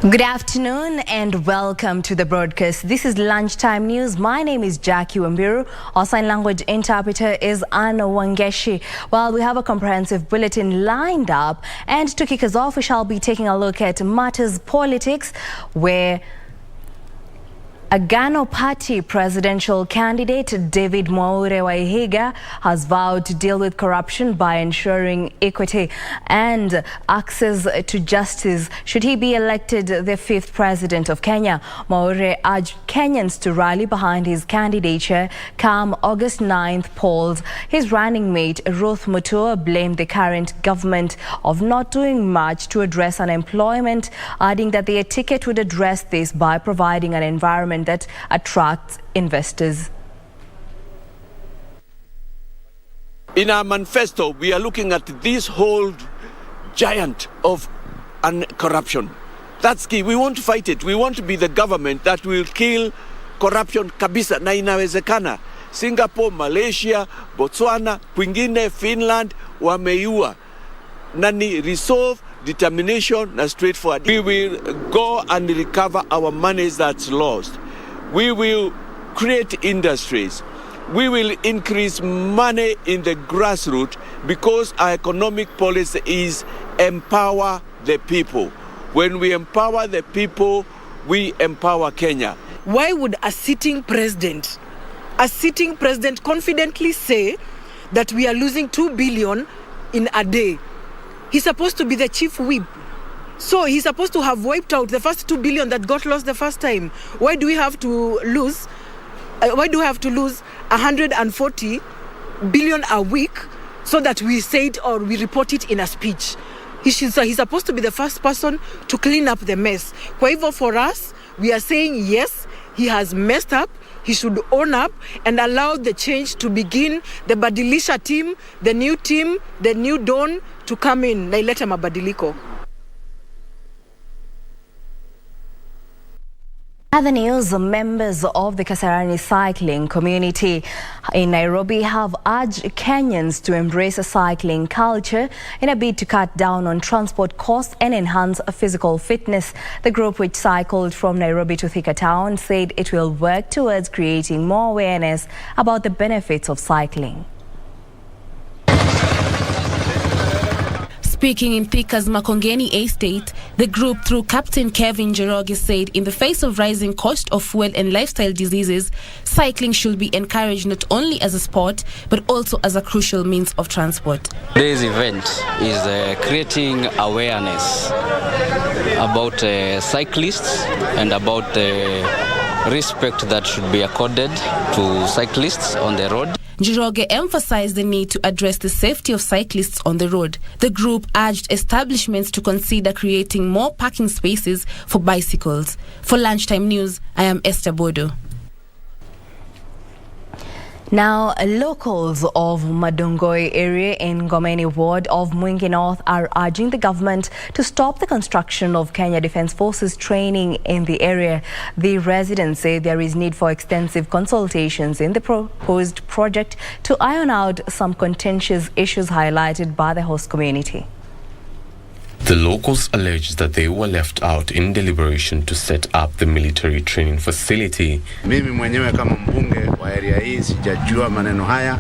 Good afternoon and welcome to the broadcast. This is Lunchtime News. My name is Jackie Wambiru. Our sign language interpreter is Anna Wangeshi. Well, we have a comprehensive bulletin lined up, and to kick us off, we shall be taking a look at matters politics, where Agano Party presidential candidate David Mwaure has vowed to deal with corruption by ensuring equity and access to justice should he be elected the 5th president of Kenya. Mwaure urged Kenyans to rally behind his candidature come August 9th polls. His running mate Ruth Mutua blamed the current government of not doing much to address unemployment, adding that their ticket would address this by providing an environment that attracts investors. In our manifesto, we are looking at this whole giant of corruption. That's key. We want to fight it. We want to be the government that will kill corruption kabisa, na inawezekana. Singapore, Malaysia, Botswana, kwingine, Finland, wameiua. Nani resolve, determination, na straightforward. We will go and recover our monies that's lost. We will create industries. We will increase money in the grassroots because our economic policy is empower the people. When we empower the people, we empower Kenya. Why would a sitting president confidently say that we are losing 2 billion in a day? He's supposed to be the chief whip. So he's supposed to have wiped out the first 2 billion that got lost the first time. Why do we have to lose 140 billion a week so that we say it or we report it in a speech? He's supposed to be the first person to clean up the mess. However, for us, we are saying yes, he has messed up. He should own up and allow the change to begin. The Badilisha team, the new dawn to come in. Naileta mabadiliko. Other news, members of the Kasarani cycling community in Nairobi have urged Kenyans to embrace a cycling culture in a bid to cut down on transport costs and enhance physical fitness. The group, which cycled from Nairobi to Thika Town, said it will work towards creating more awareness about the benefits of cycling. Speaking in Thika's Makongeni estate, the group, through Captain Kevin Njoroge, said in the face of rising cost of fuel and lifestyle diseases, cycling should be encouraged not only as a sport, but also as a crucial means of transport. Today's event is creating awareness about cyclists and about the respect that should be accorded to cyclists on the road. Njoroge emphasized the need to address the safety of cyclists on the road. The group urged establishments to consider creating more parking spaces for bicycles. For Lunchtime News, I am Esther Bodo. Now, locals of Madongoi area in Ngomeni ward of Mwingi North are urging the government to stop the construction of Kenya Defence Forces training in the area. The residents say there is need for extensive consultations in the proposed project to iron out some contentious issues highlighted by the host community. The locals allege that they were left out in deliberation to set up the military training facility. Mimi mwenyewe kama mbunge wa area hii sijajua maneno haya.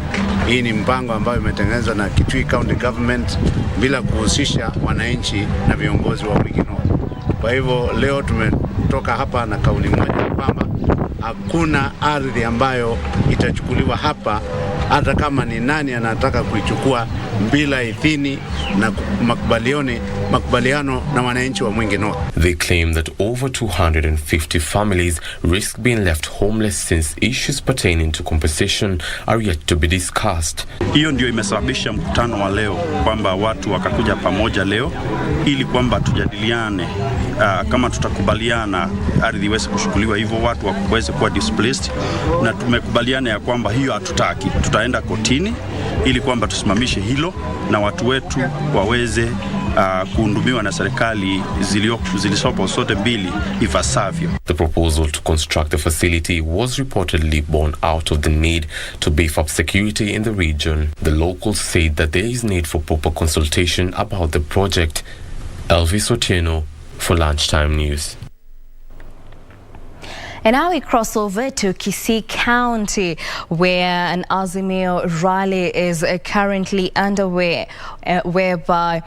Hii ni mpango ambayo imetengenezwa na Kitui County Government bila kuhusisha wananchi na viongozi wa Mwingi North. Kwa hivyo leo tumetoka hapa na kauli moja kwamba hakuna ardhi ambayo itachukuliwa hapa hata kama ni nani anataka kuichukua bila idhini na makubaliano na wananchi wa Mwingi North. They claim that over 250 families risk being left homeless since issues pertaining to compensation are yet to be discussed. Hiyo ndio imesababisha mkutano wa leo kwamba watu wakakuja pamoja leo ili kwamba tujadiliane kama tutakubaliana ardhi iweze kushughuliwa hivyo watu waweze kuwa displaced, na tumekubaliana ya kwamba hiyo hatutaki. Tutaenda kotini ili kwamba tusimamishe hilo na watu wetu waweze kuhudumiwa na serikali zilizopo zote mbili ipasavyo. The proposal to construct the facility was reportedly born out of the need to beef up security in the region. The locals said that there is need for proper consultation about the project. Elvis Otieno, for Lunchtime News. And now we cross over to Kisii County, where an Azimio rally is currently underway, whereby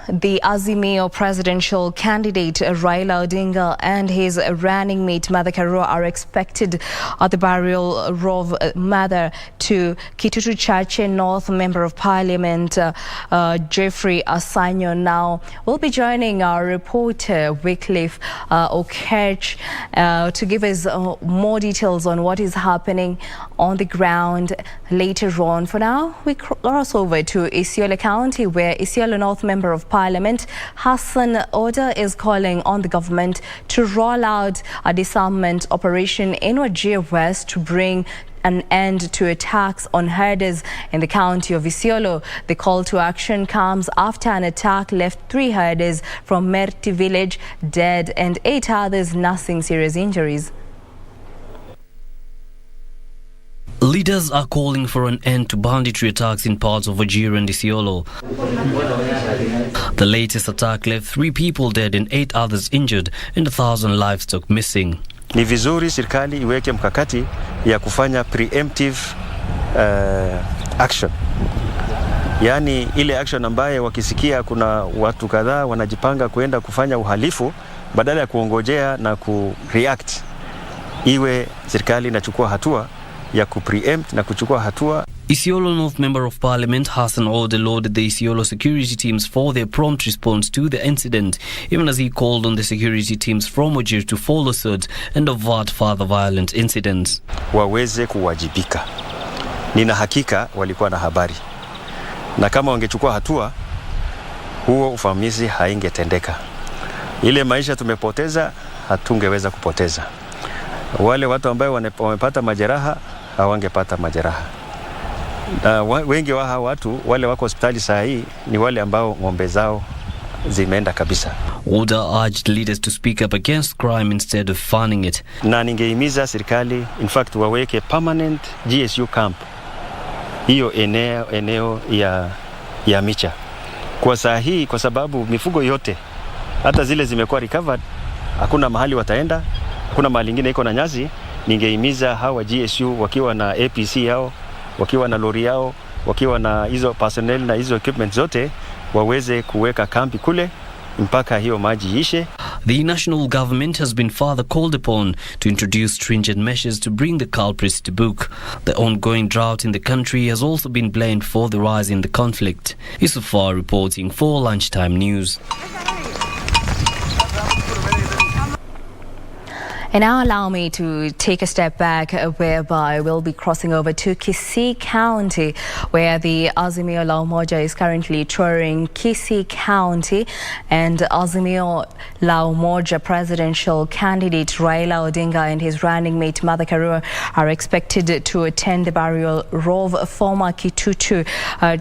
the Azimio presidential candidate Raila Odinga and his running mate Martha Karua are expected at the burial rov mother to Kitutu Chache North Member of Parliament Jeffrey Asanyo. Now we'll be joining our reporter Wycliffe Okech to give us more details on what is happening on the ground later on. For now, we cross over to Isiolo County, where Isiolo North Member of Parliament Hassan Oda is calling on the government to roll out a disarmament operation in Wajir West to bring an end to attacks on herders in the county of Isiolo. The call to action comes after an attack left 3 herders from Merti village dead and 8 others nursing serious injuries. Leaders are calling for an end to banditry attacks in parts of Wajir and Isiolo. The latest attack left 3 people dead and 8 others injured and 1,000 livestock missing. Ni vizuri serikali iweke mkakati ya kufanya preemptive action. Yaani ile action ambaye wakisikia kuna watu kadhaa wanajipanga kuenda kufanya uhalifu, badala ya kuongojea na kureact, iwe serikali inachukua hatua ya kupreempt na kuchukua hatua. Isiolo North Member of Parliament Hassan Oda lauded the Isiolo security teams for their prompt response to the incident, even as he called on the security teams from Wajir to follow suit and avert further violent incidents. Waweze kuwajibika. Nina hakika walikuwa na habari. Na kama wangechukua hatua, huo ufahamizi haingetendeka. Ile maisha tumepoteza, hatungeweza kupoteza. Wale watu ambao wamepata majeraha, hawangepata majeraha. Wengi wa hawa watu wale wako hospitali saa hii ni wale ambao ng'ombe zao zimeenda kabisa. Oda urged leaders to speak up against crime instead of funding it. Na ningehimiza serikali in fact waweke permanent GSU camp hiyo eneo ya Micha. Kwa saa hii kwa sababu mifugo yote hata zile zimekuwa recovered, hakuna mahali wataenda, hakuna mahali ingine iko na nyasi. Ningehimiza hawa GSU wakiwa na APC yao, wakiwa na lori yao, wakiwa na hizo personnel na hizo equipment zote, waweze kuweka kambi kule mpaka hiyo maji ishe. The national government has been further called upon to introduce stringent measures to bring the culprits to book. The ongoing drought in the country has also been blamed for the rise in the conflict. Isufar reporting for Lunchtime News. And now allow me to take a step back, whereby we'll be crossing over to Kisii County, where the Azimio La Umoja is currently touring Kisii County, and Azimio La Umoja presidential candidate Raila Odinga and his running mate Martha Karua are expected to attend the burial of former Kitutu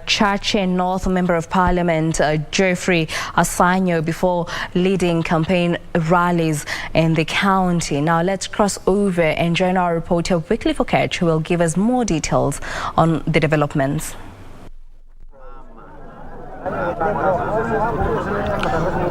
Chache North Member of Parliament Jeffrey Asanyo before leading campaign rallies in the county. Now let's cross over and join our reporter Wycliffe Okech, who will give us more details on the developments.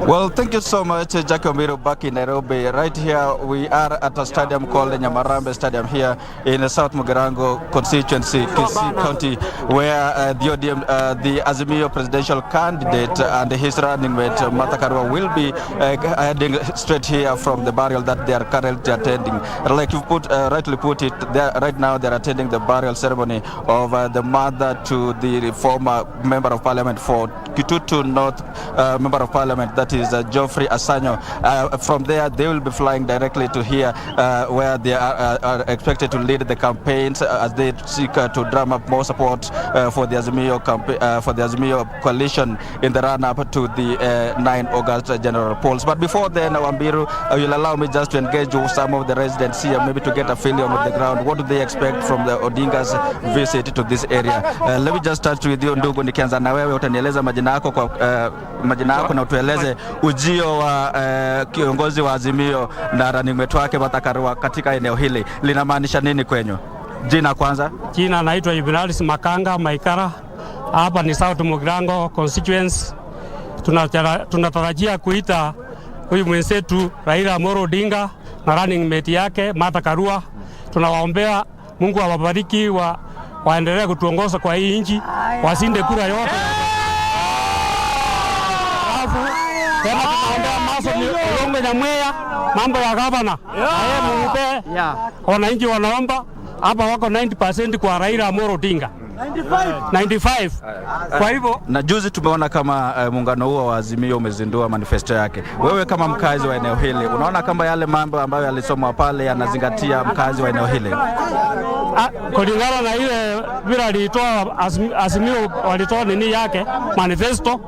Well, thank you so much, Wambiru, back in Nairobi. Right here, we are at a stadium called the Nyamarambe Stadium here in the South Mugirango constituency, Kisii County, where the Azimio presidential candidate and his running mate, Martha Karua, will be heading straight here from the burial that they are currently attending. Like you rightly put it, right now they are attending the burial ceremony of the mother to the former Member of Parliament for Kitutu North Member of Parliament, that is Geoffrey Asanyo. From there, they will be flying directly to here, where they are expected to lead the campaigns as they seek to drum up more support for the Azimio coalition in the run-up to the 9 August general polls. But before then, Wambiru, you'll allow me just to engage with some of the residents here, maybe to get a feeling on the ground. What do they expect from the Odinga's visit to this area? Let me just start with you, ndugu, nikianza na wewe, utanieleza majina yako na utueleze ujio wa kiongozi wa Azimio na running mate wake Martha Karua katika eneo hili linamaanisha nini kwenyu? Jina kwanza. Jina naitwa Ibnalis Makanga Maikara. Hapa ni South Mugirango constituency. tunatarajia kuita huyu mwenzetu Raila Amolo Odinga na running mate yake Martha Karua. Tunawaombea Mungu awabariki, waendelee kutuongoza kwa hii nchi, wasinde kura yote. Tena tunaombea maso Olongo Nyamweya, mambo ya gavana. Wananchi wanaomba hapa wako 90% kwa Raila Amolo Odinga. 95. Kwa hivyo na juzi tumeona kama muungano huo wa Azimio umezindua manifesto yake. Wewe kama mkazi wa eneo hili, unaona kama yale mambo ambayo yalisomwa pale yanazingatia mkazi wa eneo hili? Kulingana na ile vile alitoa Azimio, walitoa nini yake manifesto,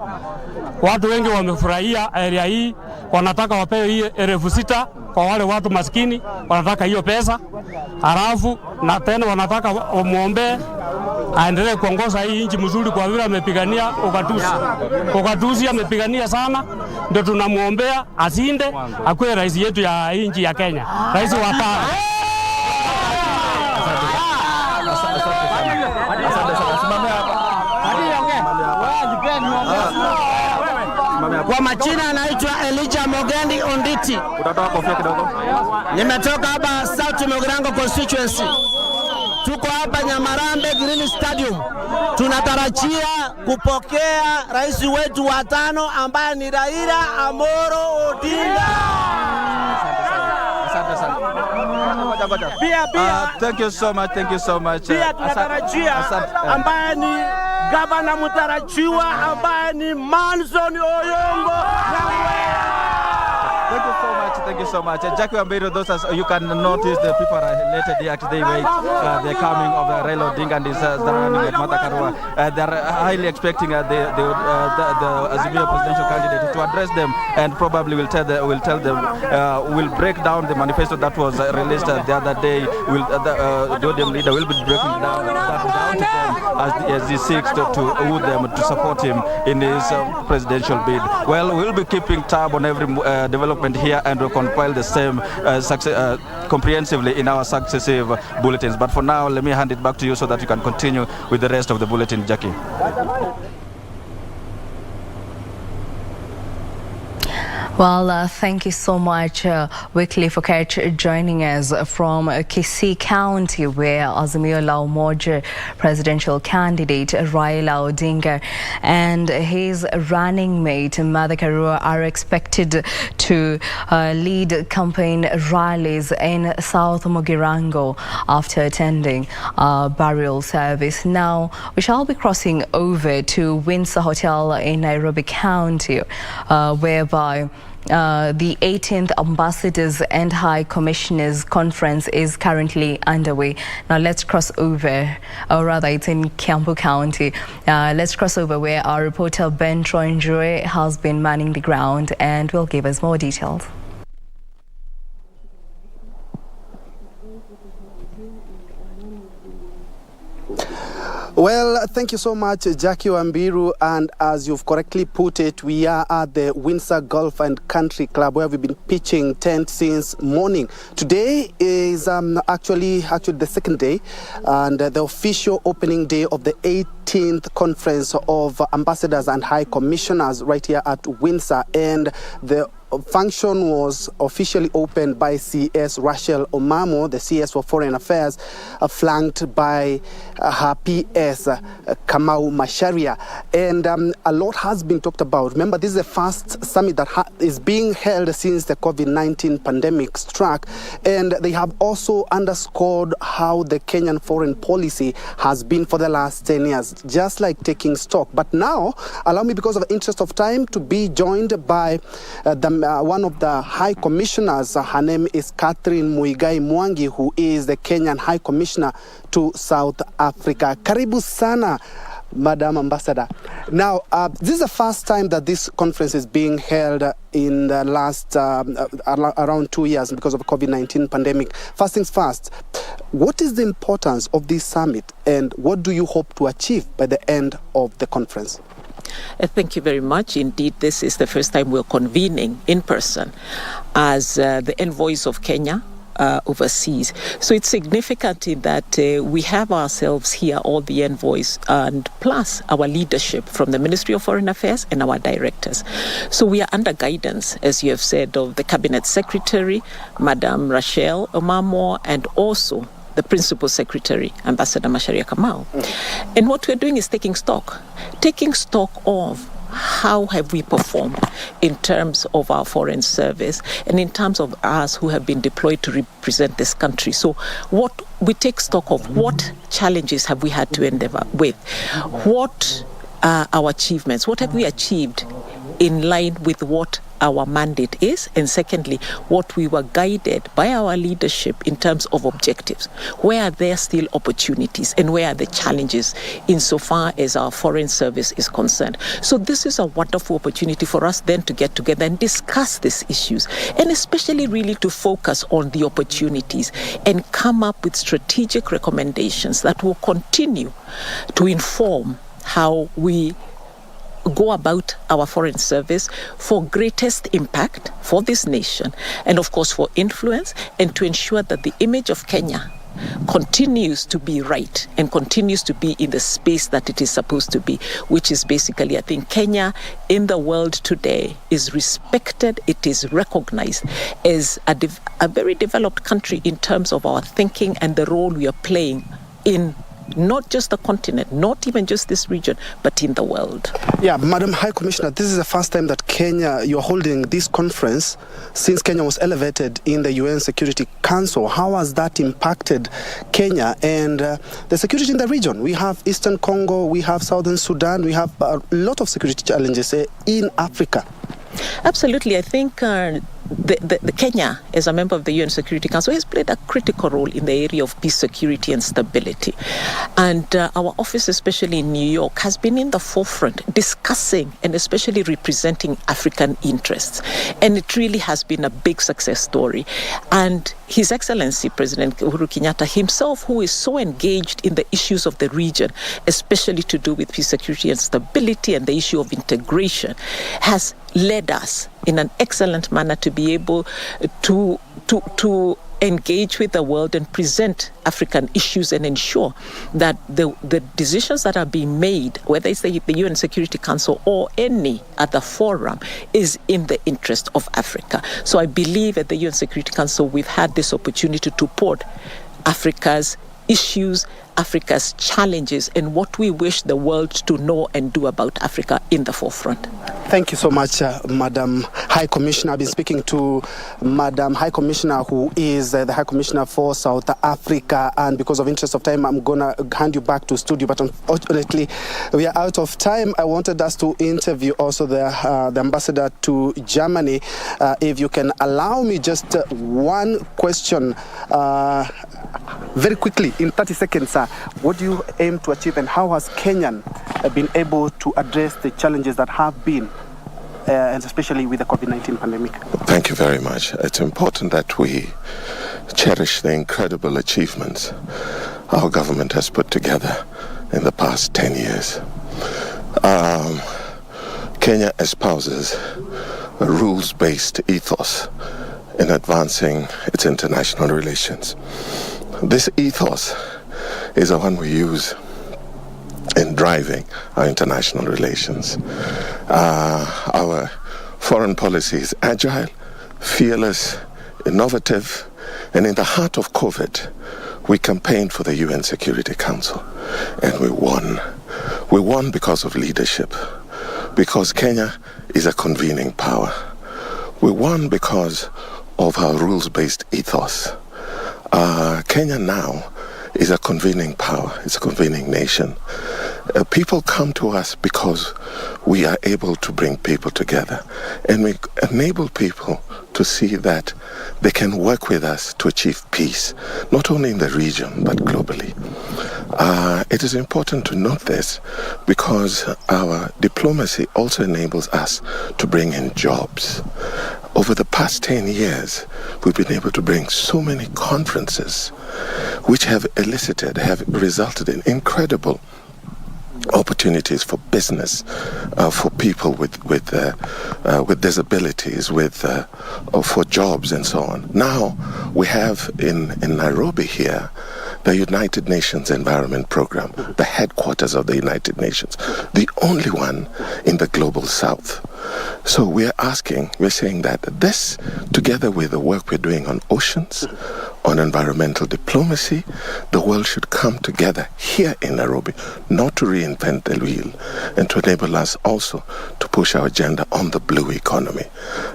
watu wengi wamefurahia area hii, wanataka wapewe hii 6,000 kwa wale watu maskini, wanataka hiyo pesa. Halafu na tena wanataka muombe aendelee kuongoza hii nchi mzuri, kwa vile amepigania ukatuzi amepigania sana, ndio tunamuombea asinde, akuwe rais yetu ya nchi ya Kenya, rais wa 5. Kwa majina anaitwa Elijah Mogendi Onditi. Utatoa kofia kidogo. Nimetoka hapa South Mugirango constituency. Tuko hapa Nyamarambe Green Stadium. Tunatarajia kupokea rais wetu wa 5 ambaye ni Raila Amolo Odinga. Thank you so much. Pia tunatarajia ambaye ni gavana mtarajiwa ambaye ni Manson Oyongo. Thank you so much. Jackie Wambiru, you can notice the people are elated here today with the coming of Raila Odinga and his running with Martha Karua. They are highly expecting the Azimio presidential candidate to address them, and probably will tell them will break down the manifesto that was released the other day. The ODM leader will be breaking that down to them as he seeks to woo them to support him in his presidential bid. Well, we'll be keeping tab on every development here, and we'll compile the same comprehensively in our successive bulletins. But for now, let me hand it back to you so that you can continue with the rest of the bulletin, Jackie. Well, thank you so much, Wycliffe Okech, joining us from Kisii County, where Azimio la Umoja presidential candidate Raila Odinga and his running mate Martha Karua are expected to lead campaign rallies in South Mugirango after attending burial service. Now, we shall be crossing over to Windsor Hotel in Nairobi County, whereby the 18th Ambassadors and High Commissioners Conference is currently underway. Now let's cross over, or rather it's in Kiambu County. Let's cross over where our reporter Ben Troinjoy has been manning the ground and will give us more details. Well, thank you so much, Jackie Wambiru. And as you've correctly put it, we are at the Windsor Golf and Country Club, where we've been pitching tent since morning. Today is actually the second day and the official opening day of the 18th Conference of Ambassadors and High Commissioners right here at Windsor. And the function was officially opened by CS Rachel Omamo, the CS for Foreign Affairs, flanked by her PS Kamau Macharia. And a lot has been talked about. Remember, this is the first summit that is being held since the COVID-19 pandemic struck. And they have also underscored how the Kenyan foreign policy has been for the last 10 years, just like taking stock. But now, allow me, because of the interest of time, to be joined by one of the High Commissioners. Her name is Catherine Muigai Mwangi, who is the Kenyan High Commissioner to South Africa. Karibu sana, Madam Ambassador. Now, this is the first time that this conference is being held in the last around 2 years because of the COVID-19 pandemic. First things first, what is the importance of this summit, and what do you hope to achieve by the end of the conference? Thank you very much. Indeed, this is the first time we're convening in person as the envoys of Kenya overseas. So it's significant in that we have ourselves here, all the envoys, and plus our leadership from the Ministry of Foreign Affairs and our directors. So we are under guidance, as you have said, of the Cabinet Secretary, Madam Rachel Omamo, and also the Principal Secretary, Ambassador Macharia Kamau. And what we're doing is taking stock of how have we performed in terms of our foreign service and in terms of us who have been deployed to represent this country. So what we take stock of, what challenges have we had to endeavor with? What are our achievements? What have we achieved in line with what our mandate is? And secondly, what we were guided by our leadership in terms of objectives. Where are there still opportunities and where are the challenges insofar as our foreign service is concerned? So this is a wonderful opportunity for us then to get together and discuss these issues, and especially really to focus on the opportunities and come up with strategic recommendations that will continue to inform how we go about our foreign service for greatest impact for this nation, and of course for influence, and to ensure that the image of Kenya continues to be right and continues to be in the space that it is supposed to be, which is basically, I think, Kenya in the world today is respected, it is recognized as a very developed country in terms of our thinking and the role we are playing in not just the continent, not even just this region, but in the world. Yeah, Madam High Commissioner, this is the first time that you're holding this conference since Kenya was elevated in the UN Security Council. How has that impacted Kenya and the security in the region? We have Eastern Congo, we have Southern Sudan, we have a lot of security challenges in Africa. Absolutely. I think the Kenya, as a member of the UN Security Council, has played a critical role in the area of peace, security, and stability. And our office, especially in New York, has been in the forefront discussing and especially representing African interests. And it really has been a big success story. And His Excellency President Uhuru Kenyatta himself, who is so engaged in the issues of the region, especially to do with peace, security, and stability, and the issue of integration, has led us in an excellent manner to be able to engage with the world and present African issues and ensure that the decisions that are being made, whether it's the UN Security Council or any other forum, is in the interest of Africa. So I believe at the UN Security Council we've had this opportunity to put Africa's issues, Africa's challenges, and what we wish the world to know and do about Africa in the forefront. Thank you so much, Madam High Commissioner. I've been speaking to Madam High Commissioner, who is the High Commissioner for South Africa, and because of interest of time, I'm going to hand you back to studio, but unfortunately, we are out of time. I wanted us to interview also the ambassador to Germany. If you can allow me just one question, very quickly, in 30 seconds, sir. What do you aim to achieve, and how has Kenyan been able to address the challenges that have been, and especially with the COVID-19 pandemic? Thank you very much. It's important that we cherish the incredible achievements our government has put together in the past 10 years. Kenya espouses a rules-based ethos in advancing its international relations. This ethos is the one we use in driving our international relations. Our foreign policy is agile, fearless, innovative, and in the heart of COVID, we campaigned for the UN Security Council, and we won. We won because of leadership, because Kenya is a convening power. We won because of our rules-based ethos. Kenya now is a convening power. It's a convening nation. People come to us because we are able to bring people together, and we enable people to see that they can work with us to achieve peace, not only in the region, but globally. It is important to note this because our diplomacy also enables us to bring in jobs. Over the past 10 years, we've been able to bring so many conferences which have resulted in incredible opportunities for business, for people with disabilities, for jobs and so on. Now we have in Nairobi here the United Nations Environment Program, the headquarters of the United Nations, the only one in the global south. So we're saying that this, together with the work we're doing on oceans, on environmental diplomacy, the world should come together here in Nairobi, not to reinvent the wheel, and to enable us also to push our agenda on the blue economy.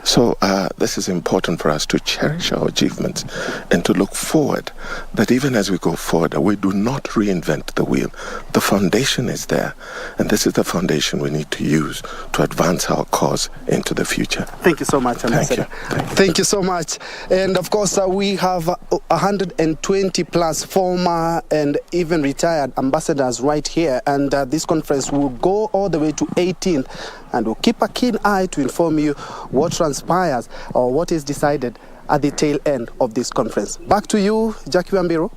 So this is important for us to cherish our achievements and to look forward, that even as we go forward, we do not reinvent the wheel. The foundation is there, and this is the foundation we need to use to advance our cause into the future. Thank you so much, Ambassador. Thank you so much. And of course, we have 120 plus former and even retired ambassadors right here, and this conference will go all the way to 18th, and we'll keep a keen eye to inform you what transpires or what is decided at the tail end of this conference. Back to you, Jackie Wambiru.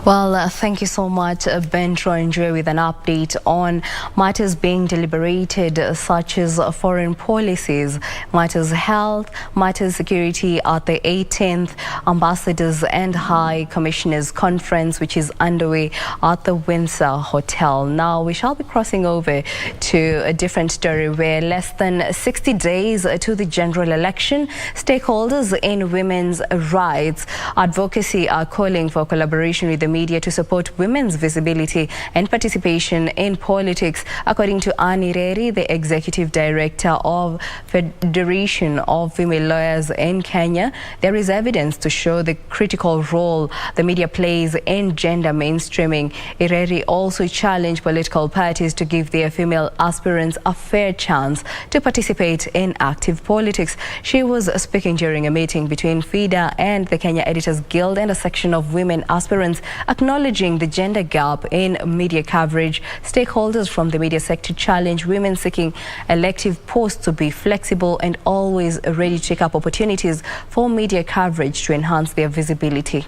Well, thank you so much, Ben Troinjwe, with an update on matters being deliberated, such as foreign policies, matters health, matters security at the 18th Ambassadors and High Commissioners Conference, which is underway at the Windsor Hotel. Now, we shall be crossing over to a different story where less than 60 days to the general election, stakeholders in women's rights advocacy are calling for collaboration with the media to support women's visibility and participation in politics. According to Annie Reri, the executive director of Federation of Female Lawyers in Kenya, there is evidence to show the critical role the media plays in gender mainstreaming. Reri also challenged political parties to give their female aspirants a fair chance to participate in active politics. She was speaking during a meeting between FIDA and the Kenya Editors Guild and a section of women aspirants, acknowledging the gender gap in media coverage. Stakeholders from the media sector challenge women seeking elective posts to be flexible and always ready to take up opportunities for media coverage to enhance their visibility.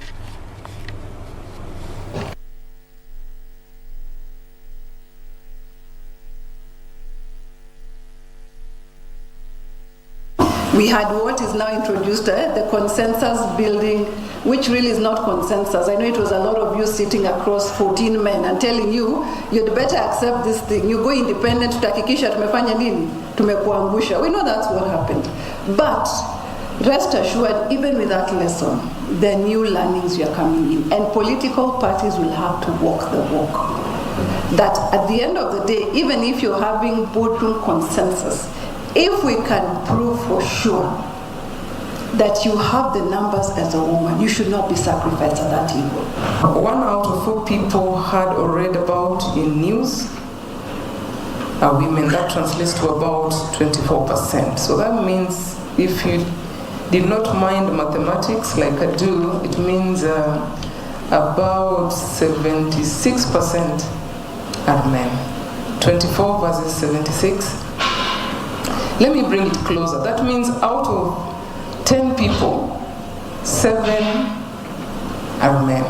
We had what is now introduced, the consensus building, which really is not consensus. I know it was a lot of you sitting across 14 men and telling you, you'd better accept this thing. You go independent, tutahakikisha tumefanya nini? Tumekuangusha. We know that's what happened. But rest assured, even with that lesson, the new learnings are coming in. And political parties will have to walk the walk. That at the end of the day, even if you're having boardroom consensus, if we can prove for sure that you have the numbers as a woman, you should not be sacrificed at that level. 1 out of 4 people heard or read about in news are women. That translates to about 24%. So that means if you did not mind mathematics like I do, it means about 76% are men. 24 versus 76. Let me bring it closer. That means out of 10 people, 7 are men.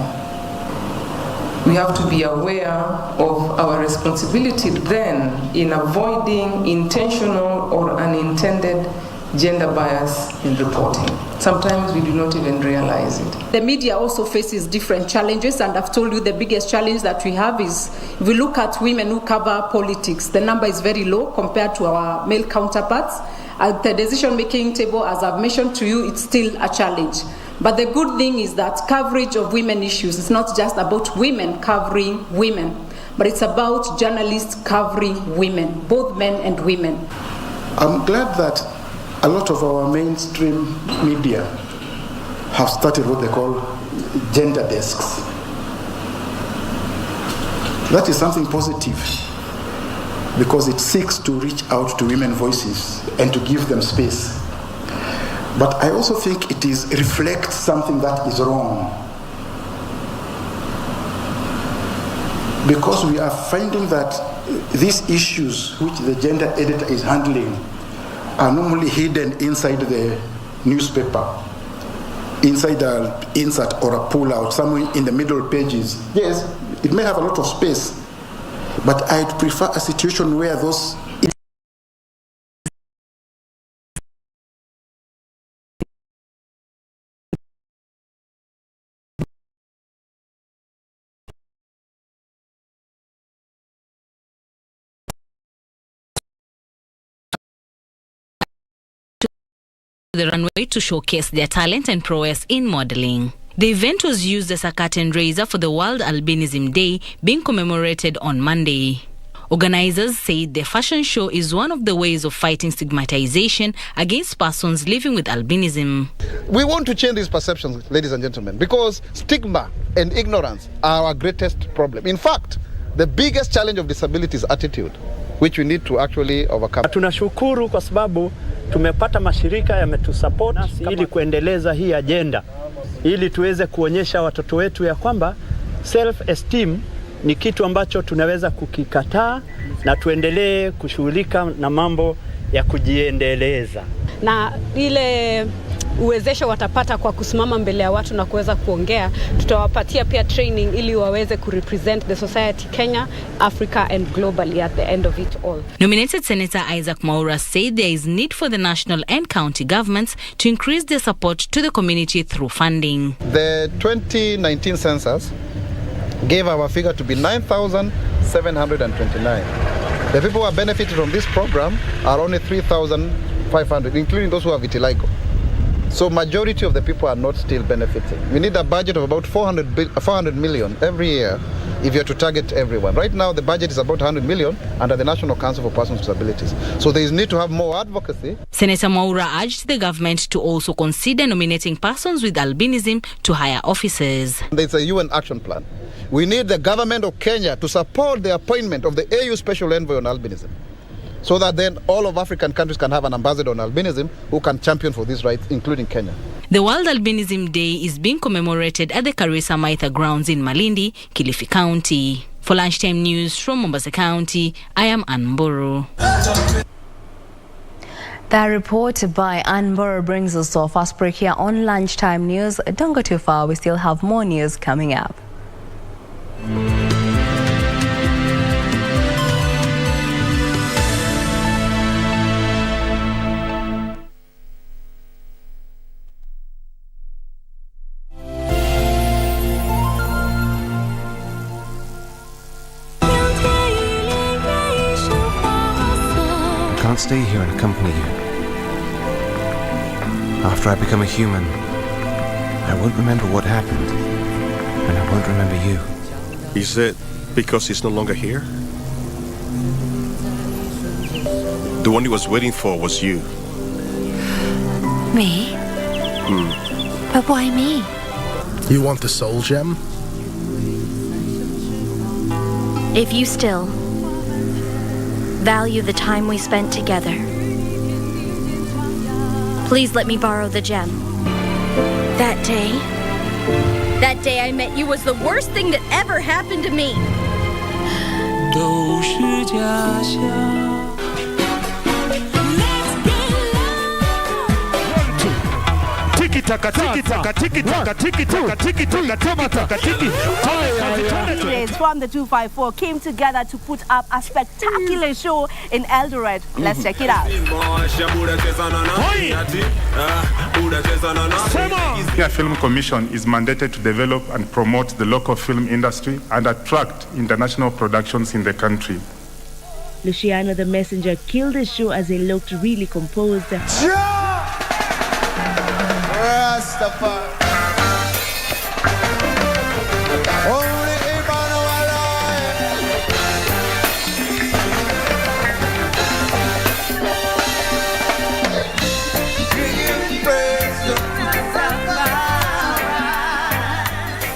We have to be aware of our responsibility then in avoiding intentional or unintended gender bias in reporting. Sometimes we do not even realize it. The media also faces different challenges, and I've told you the biggest challenge that we have is if we look at women who cover politics, the number is very low compared to our male counterparts. At the decision-making table, as I've mentioned to you, it's still a challenge. But the good thing is that coverage of women issues is not just about women covering women, but it's about journalists covering women, both men and women. I'm glad that a lot of our mainstream media have started what they call gender desks. That is something positive because it seeks to reach out to women voices and to give them space. But I also think it reflects something that is wrong. Because we are finding that these issues which the gender editor is handling are normally hidden inside the newspaper. inside an insert or a pull-out, somewhere in the middle pages. Yes, it may have a lot of space, but I'd prefer a situation where those the runway to showcase their talent and prowess in modeling. The event was used as a curtain raiser for the World Albinism Day being commemorated on Monday. Organizers said the fashion show is one of the ways of fighting stigmatization against persons living with albinism. We want to change these perceptions, ladies and gentlemen, because stigma and ignorance are our greatest problem. In fact, the biggest challenge of disability is attitude, which we need to actually overcome. Tunashukuru kwa sababu tumepata mashirika yametusupport ili kuendeleza hii agenda, ili tuweze kuonyesha watoto wetu ya kwamba self-esteem ni kitu ambacho tunaweza kukikataa na tuendelee kushughulika na mambo ya kujiendeleza. Na ile uwezesho watapata kwa kusimama mbele ya watu na kuweza kuongea, tutawapatia pia training ili waweze kurepresent the society Kenya, Africa and globally at the end of it all. Nominated Senator Isaac Mwaura said there is need for the national and county governments to increase their support to the community through funding. The 2019 census gave our figure to be 9,729. The people who are benefited from this program are only 3,500, including those who have vitiligo. So majority of the people are not still benefiting. We need a budget of about 400 million every year if you're to target everyone. Right now the budget is about 100 million under the National Council for Persons with Disabilities. So there is need to have more advocacy. Senator Mwaura urged the government to also consider nominating persons with albinism to higher offices. There's a UN action plan. We need the government of Kenya to support the appointment of the AU Special Envoy on Albinism, so that then all of African countries can have an ambassador on albinism who can champion for these rights, including Kenya. The World Albinism Day is being commemorated at the Karisa Maitha grounds in Malindi, Kilifi County. For Lunchtime News from Mombasa County, I am Anburu. That report by Anburu brings us to our first break here on Lunchtime News. Don't go too far, we still have more news coming up. I can't stay here and accompany you. After I become a human, I won't remember what happened, and I won't remember you. Is it because he's no longer here? The one he was waiting for was you. Me? But why me? You want the soul gem? If you still value the time we spent together, please let me borrow the gem. That day I met you was the worst thing that ever happened to me. From the 254 came together to put up a spectacular show in Eldoret. Let's check it out. The Film Commission is mandated to develop and promote the local film industry and attract international productions in the country. Luciano the Messenger killed the show as he looked really composed.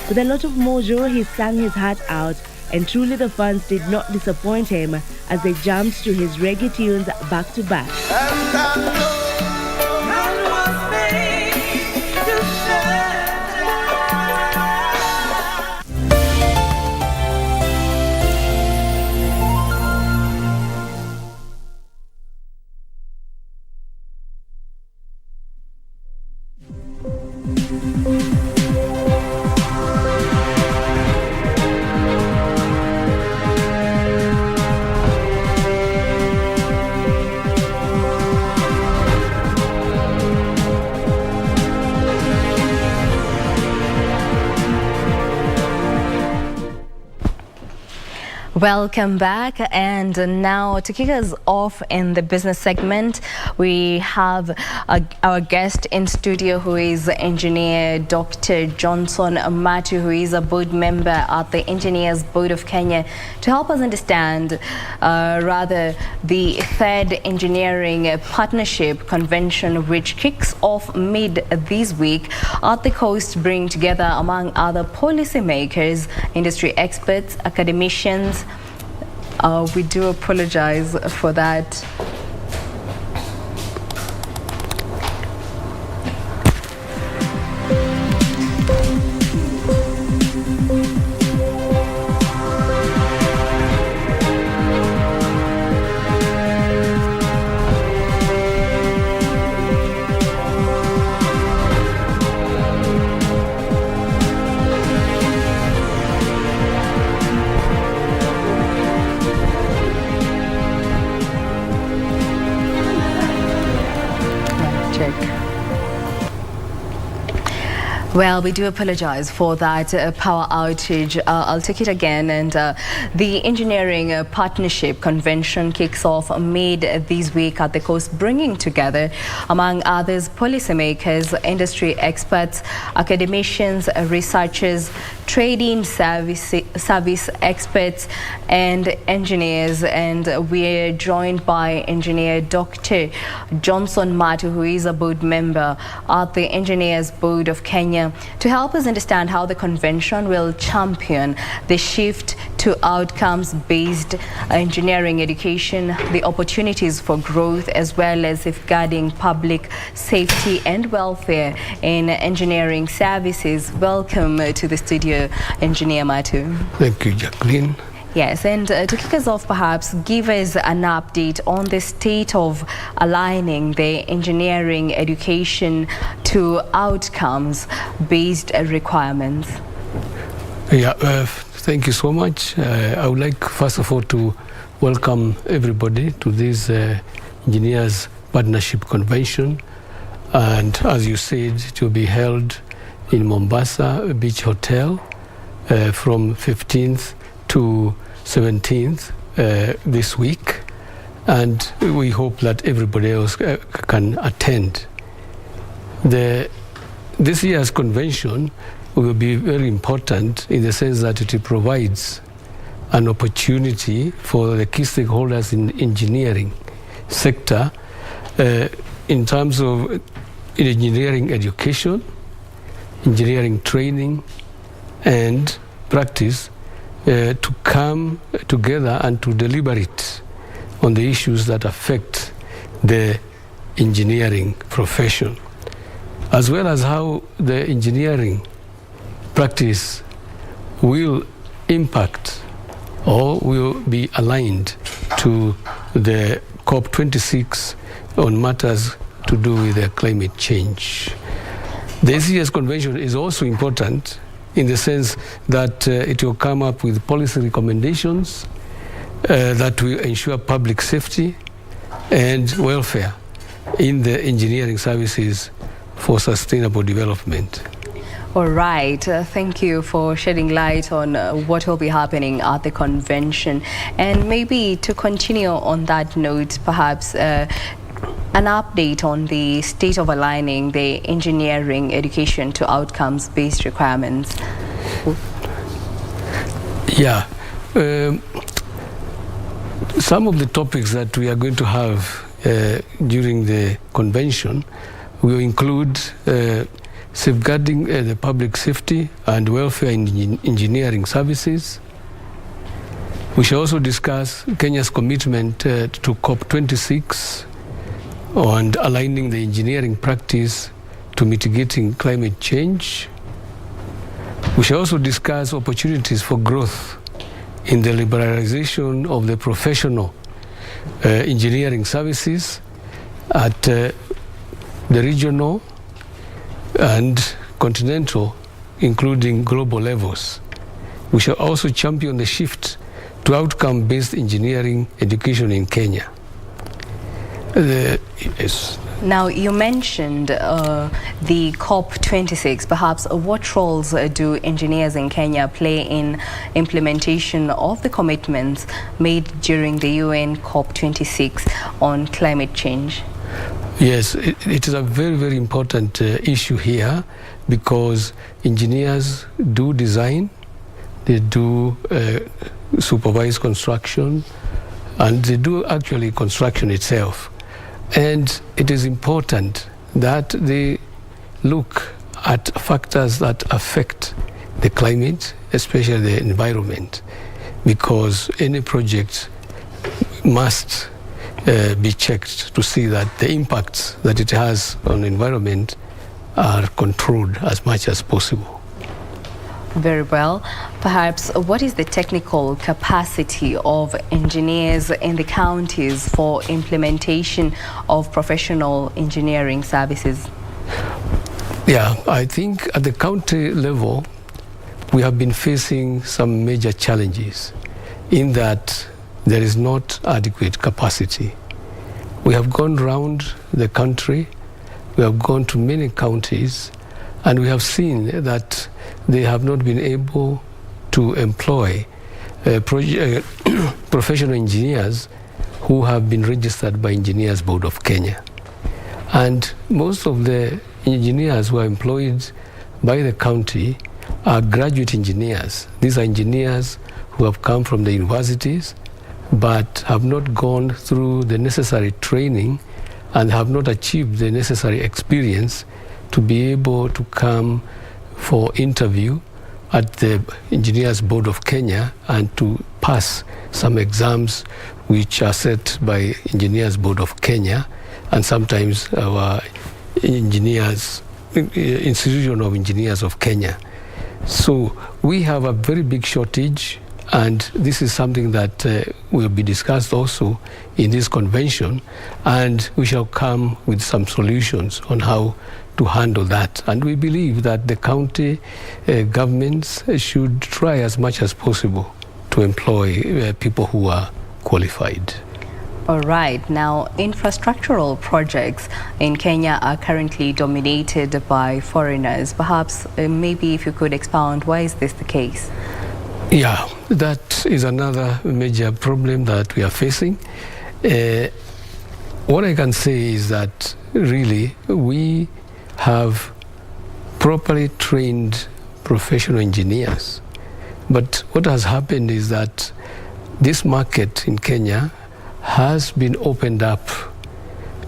With a lot of mojo, he sang his heart out, and truly the fans did not disappoint him as they jumped to his reggae tunes back to back. Welcome back, and now to kick us off in the business segment, we have our guest in studio, who is engineer Dr. Johnson Matu, who is a board member at the Engineers Board of Kenya, to help us understand the third engineering partnership convention, which kicks off mid this week at the coast, bringing together, among other, policymakers, industry experts, academicians. We do apologize for that. Well, we do apologize for that power outage. I'll take it again. And the Engineering Partnership Convention kicks off mid this week at the coast, bringing together, among others, policymakers, industry experts, academicians, researchers, trading service experts, and engineers. And we're joined by engineer Dr. Johnson Matu, who is a board member at the Engineers Board of Kenya, to help us understand how the convention will champion the shift to outcomes-based engineering education, the opportunities for growth, as well as safeguarding public safety and welfare in engineering services. Welcome to the studio, Engineer Matu. Thank you, Jacqueline. Yes, and to kick us off, perhaps give us an update on the state of aligning the engineering education to outcomes-based requirements. Yeah, thank you so much. I would like, first of all, to welcome everybody to this Engineers Partnership Convention. And as you said, it will be held in Mombasa Beach Hotel from 15th to 17th this week, and we hope that everybody else can attend. This year's convention will be very important in the sense that it provides an opportunity for the key stakeholders in engineering sector in terms of engineering education, engineering training, and practice to come together and to deliberate on the issues that affect the engineering profession, as well as how the engineering practice will impact or will be aligned to the COP26 on matters to do with the climate change. This year's convention is also important in the sense that it will come up with policy recommendations that will ensure public safety and welfare in the engineering services for sustainable development. All right. Thank you for shedding light on what will be happening at the convention. And maybe to continue on that note, perhaps an update on the state of aligning the engineering education to outcomes-based requirements. Yeah. Some of the topics that we are going to have during the convention will include safeguarding the public safety and welfare in engineering services. We shall also discuss Kenya's commitment to COP26 and aligning the engineering practice to mitigating climate change. We shall also discuss opportunities for growth in the liberalization of the professional engineering services at the regional and continental, including global levels. We shall also champion the shift to outcome-based engineering education in Kenya. Now, you mentioned the COP26. Perhaps what roles do engineers in Kenya play in implementation of the commitments made during the UN COP26 on climate change? Yes, it is a very, very important issue here, because engineers do design, they do supervise construction, and they do actually construction itself. And it is important that they look at factors that affect the climate, especially the environment, because any project must be checked to see that the impacts that it has on the environment are controlled as much as possible. Very well. Perhaps what is the technical capacity of engineers in the counties for implementation of professional engineering services? Yeah, I think at the county level, we have been facing some major challenges in that there is not adequate capacity. We have gone around the country, we have gone to many counties, and we have seen that they have not been able to employ professional engineers who have been registered by Engineers Board of Kenya. And most of the engineers who are employed by the county are graduate engineers. These are engineers who have come from the universities but have not gone through the necessary training and have not achieved the necessary experience to be able to come for interview at the Engineers Board of Kenya and to pass some exams which are set by Engineers Board of Kenya and sometimes our Institution of Engineers of Kenya. So we have a very big shortage, and this is something that will be discussed also in this convention, and we shall come with some solutions on how to handle that. And we believe that the county governments should try as much as possible to employ people who are qualified. All right. Now, infrastructural projects in Kenya are currently dominated by foreigners. Perhaps maybe if you could expound, why is this the case? Yeah, that is another major problem that we are facing. What I can say is that really we have properly trained professional engineers. But what has happened is that this market in Kenya has been opened up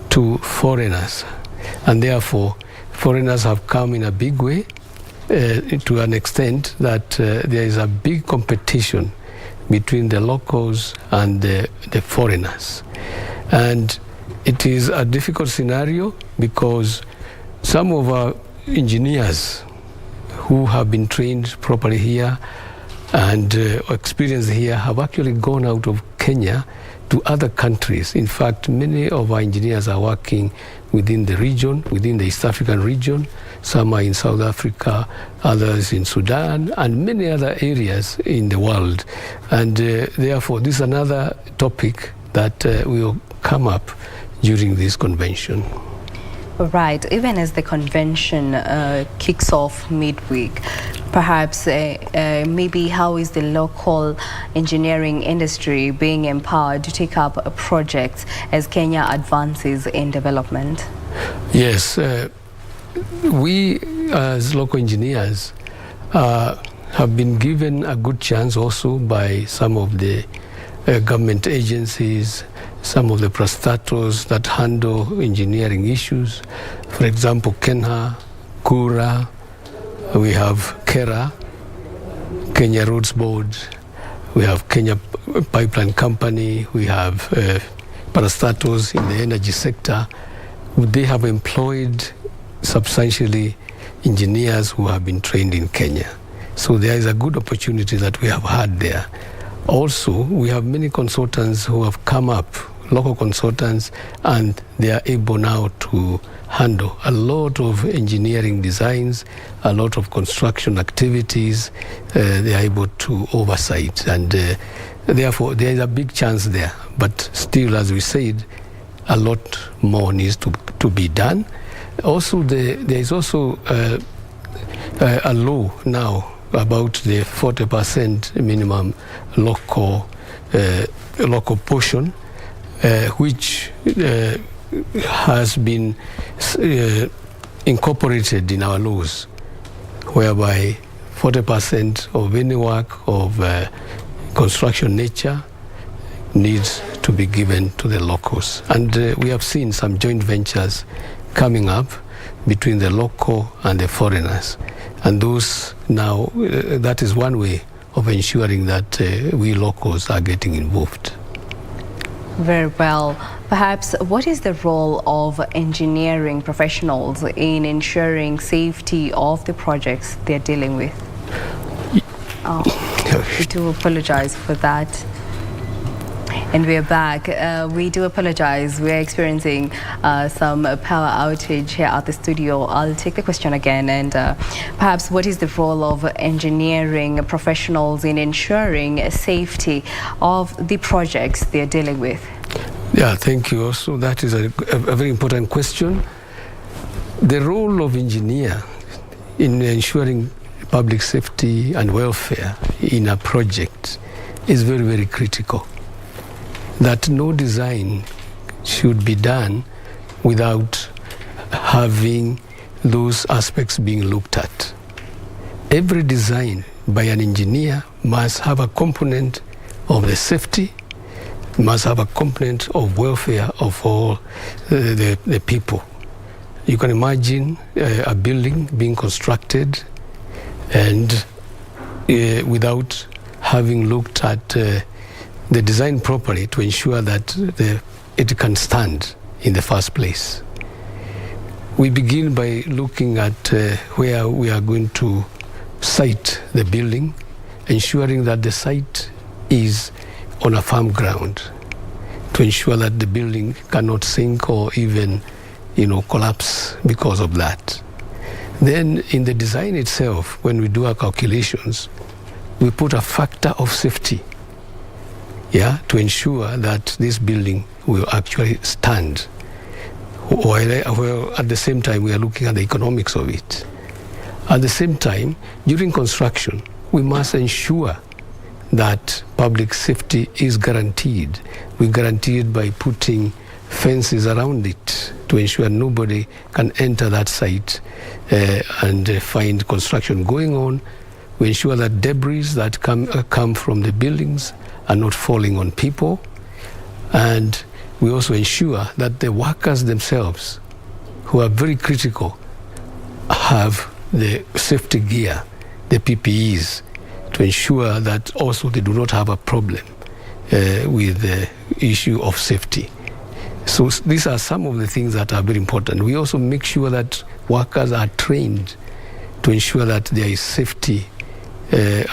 to foreigners, and therefore foreigners have come in a big way to an extent that there is a big competition between the locals and the foreigners. And it is a difficult scenario because some of our engineers who have been trained properly here and experienced here have actually gone out of Kenya to other countries. In fact, many of our engineers are working within the region, within the East African region. Some are in South Africa, others in Sudan, and many other areas in the world. And therefore, this is another topic that will come up during this convention. Right. Even as the convention kicks off midweek, perhaps maybe how is the local engineering industry being empowered to take up projects as Kenya advances in development? Yes. We as local engineers have been given a good chance also by some of the government agencies, some of the prostators that handle engineering issues. For example, Kenha, Kura, we have KERA, Kenya Roads Board, we have Kenya Pipeline Company, we have parastatals in the energy sector. They have employed substantially engineers who have been trained in Kenya. So there is a good opportunity that we have had there. Also, we have many consultants who have come up, local consultants, and they are able now to handle a lot of engineering designs, a lot of construction activities. They are able to oversight, and therefore there is a big chance there. But still, as we said, a lot more needs to be done. Also, there is also a law now about the 40% minimum local portion, which has been incorporated in our laws, whereby 40% of any work of construction nature needs to be given to the locals. And we have seen some joint ventures coming up between the local and the foreigners. And those now, that is one way of ensuring that we locals are getting involved. Very well. Perhaps what is the role of engineering professionals in ensuring safety of the projects they're dealing with? We do apologize for that. And we're back. We do apologize. We're experiencing some power outage here at the studio. I'll take the question again. And perhaps what is the role of engineering professionals in ensuring safety of the projects they're dealing with? Yeah, thank you. Also, that is a very important question. The role of engineer in ensuring public safety and welfare in a project is very, very critical. That no design should be done without having those aspects being looked at. Every design by an engineer must have a component of the safety, must have a component of welfare of all the people. You can imagine a building being constructed and without having looked at the design properly to ensure that it can stand in the first place. We begin by looking at where we are going to site the building, ensuring that the site is on a firm ground, to ensure that the building cannot sink or even, collapse because of that. Then in the design itself, when we do our calculations, we put a factor of safety, to ensure that this building will actually stand. While at the same time, we are looking at the economics of it. At the same time, during construction, we must ensure that public safety is guaranteed. We guarantee it by putting fences around it to ensure nobody can enter that site and find construction going on. We ensure that debris that come from the buildings are not falling on people. And we also ensure that the workers themselves, who are very critical, have the safety gear, the PPEs, to ensure that also they do not have a problem with the issue of safety. So these are some of the things that are very important. We also make sure that workers are trained to ensure that there is safety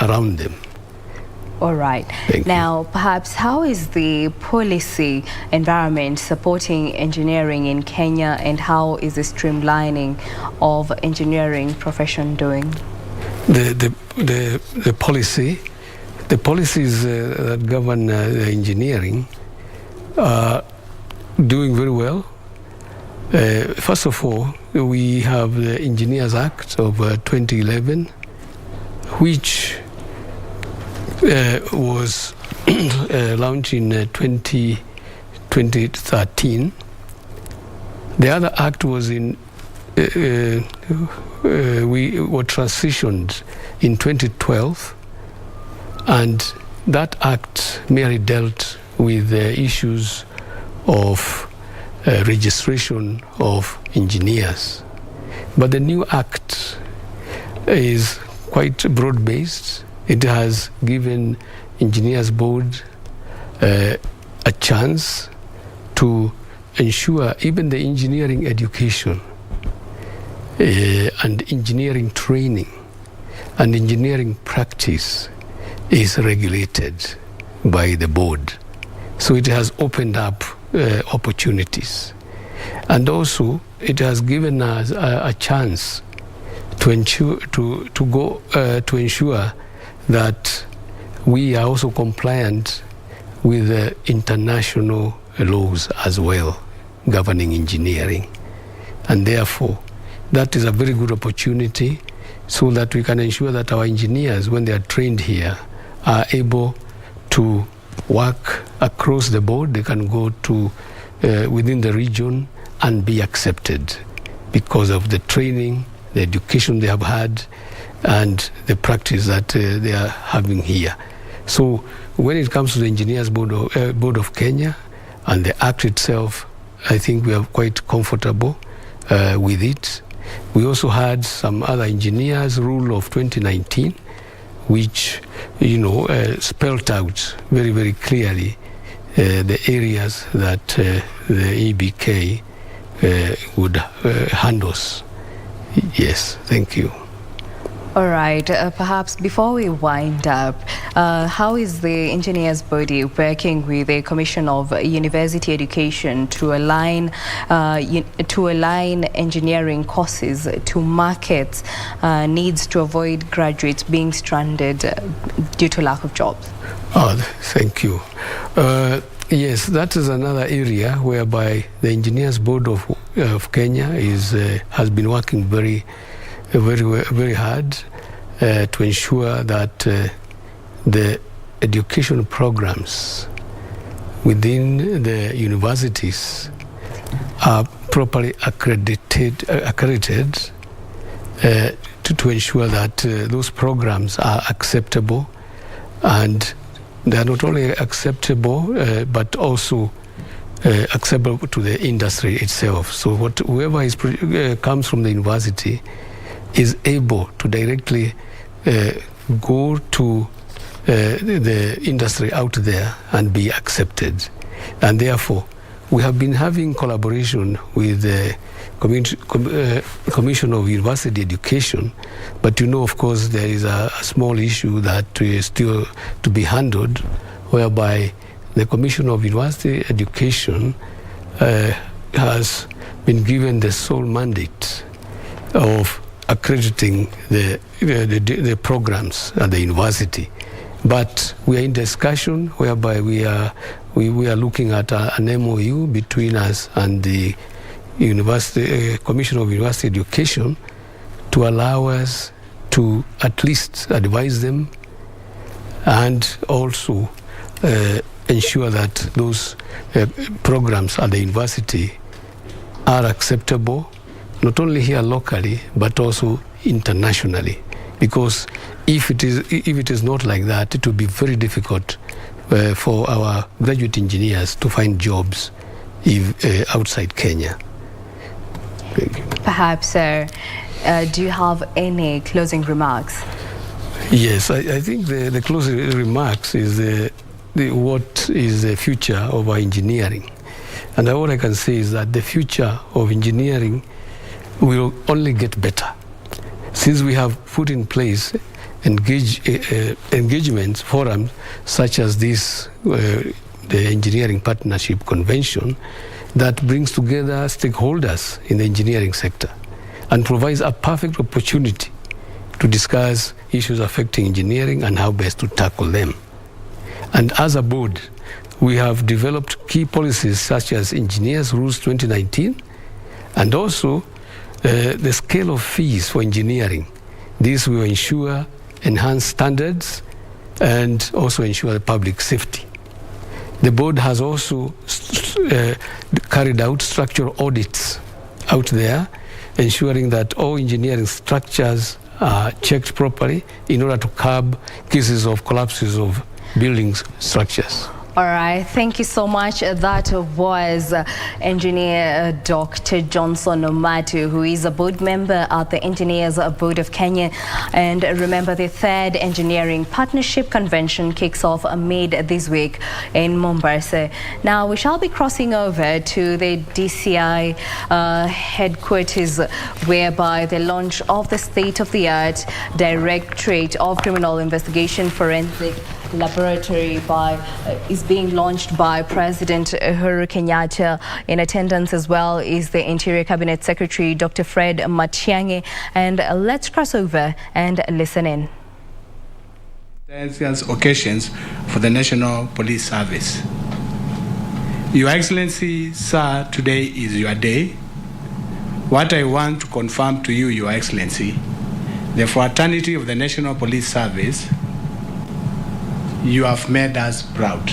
around them. All right. Now, perhaps how is the policy environment supporting engineering in Kenya, and how is the streamlining of engineering profession doing? The policies that govern engineering are doing very well. First of all, we have the Engineers Act of 2011, which was launched in 2013. The other act was we were transitioned in 2012, and that act merely dealt with the issues of registration of engineers. But the new act is quite broad-based. It has given Engineers Board a chance to ensure even the engineering education and engineering training and engineering practice is regulated by the board. So it has opened up opportunities. And also it has given us a chance to ensure that we are also compliant with international laws as well, governing engineering. And therefore, that is a very good opportunity so that we can ensure that our engineers, when they are trained here, are able to work across the board. They can go to within the region and be accepted because of the training, the education they have had, and the practice that they are having here. So when it comes to the Engineers Board of Kenya and the Act itself, I think we are quite comfortable with it. We also had some other engineers rule of 2019, which spelled out very, very clearly the areas that the EBK would handle. Yes, thank you. All right. Perhaps before we wind up, how is the engineers body working with the Commission of University Education to align engineering courses to market needs to avoid graduates being stranded due to lack of jobs? Oh, thank you. Yes, that is another area whereby the Engineers Board of Kenya has been working very hard to ensure that the education programs within the universities are properly accredited to ensure that those programs are acceptable, and they are not only acceptable but also acceptable to the industry itself. So whoever comes from the university is able to directly go to the industry out there and be accepted. And therefore, we have been having collaboration with the Commission of University Education, but of course, there is a small issue that is still to be handled, whereby the Commission of University Education has been given the sole mandate of accrediting the programs at the university. But we are in discussion whereby we are looking at an MOU between us and the Commission of University Education to allow us to at least advise them and also ensure that those programs at the university are acceptable, not only here locally, but also internationally. Because if it is not like that, it will be very difficult for our graduate engineers to find jobs outside Kenya. Thank you. Perhaps, sir, do you have any closing remarks? Yes, I think the closing remarks is what is the future of our engineering. And what I can say is that the future of engineering will only get better. Since we have put in place engagement forums such as this, the Engineering Partnership Convention, that brings together stakeholders in the engineering sector and provides a perfect opportunity to discuss issues affecting engineering and how best to tackle them. And as a board, we have developed key policies such as Engineers Rules 2019 and also the scale of fees for engineering. This will ensure enhanced standards and also ensure the public safety. The board has also carried out structural audits out there, ensuring that all engineering structures are checked properly in order to curb cases of collapses of building structures. All right, thank you so much. That was Engineer Dr. Johnson Omatu, who is a board member at the Engineers Board of Kenya. And remember, the third Engineering Partnership Convention kicks off mid this week in Mombasa. Now, we shall be crossing over to the DCI headquarters, whereby the launch of the state-of-the-art Directorate of Criminal Investigation Forensic Laboratory is being launched by President Uhuru Kenyatta. In attendance as well is the Interior Cabinet Secretary, Dr. Fred Matiang'i. And let's cross over and listen in. Occasions for the National Police Service. Your Excellency, sir, today is your day. What I want to confirm to you, Your Excellency, the fraternity of the National Police Service, you have made us proud.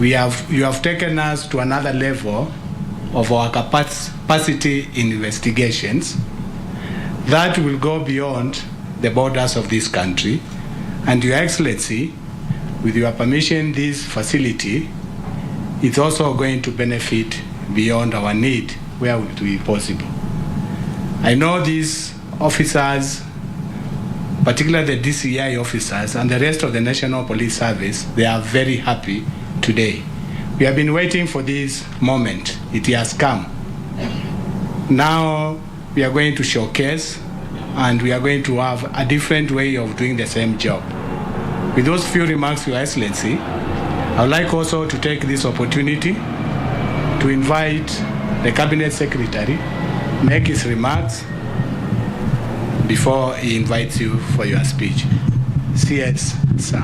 You have taken us to another level of our capacity in investigations that will go beyond the borders of this country. And Your Excellency, with your permission, this facility is also going to benefit beyond our need where it will be possible. I know these officers, particularly the DCI officers and the rest of the National Police Service, they are very happy today. We have been waiting for this moment. It has come. Now we are going to showcase and we are going to have a different way of doing the same job. With those few remarks, Your Excellency, I would like also to take this opportunity to invite the Cabinet Secretary to make his remarks before he invites you for your speech. CS, sir.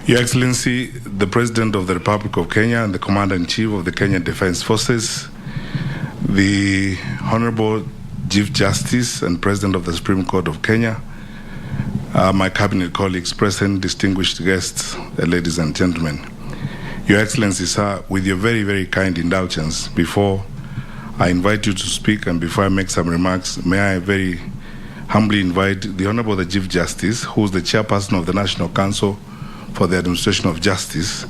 Your Excellency, the President of the Republic of Kenya and the Commander-in-Chief of the Kenya Defense Forces, the Honorable Chief Justice and President of the Supreme Court of Kenya, my cabinet colleagues present, distinguished guests, ladies and gentlemen. Your Excellency, sir, with your very, very kind indulgence, before I invite you to speak and before I make some remarks, may I very humbly invite the Honorable the Chief Justice, who is the chairperson of the National Council for the Administration of Justice,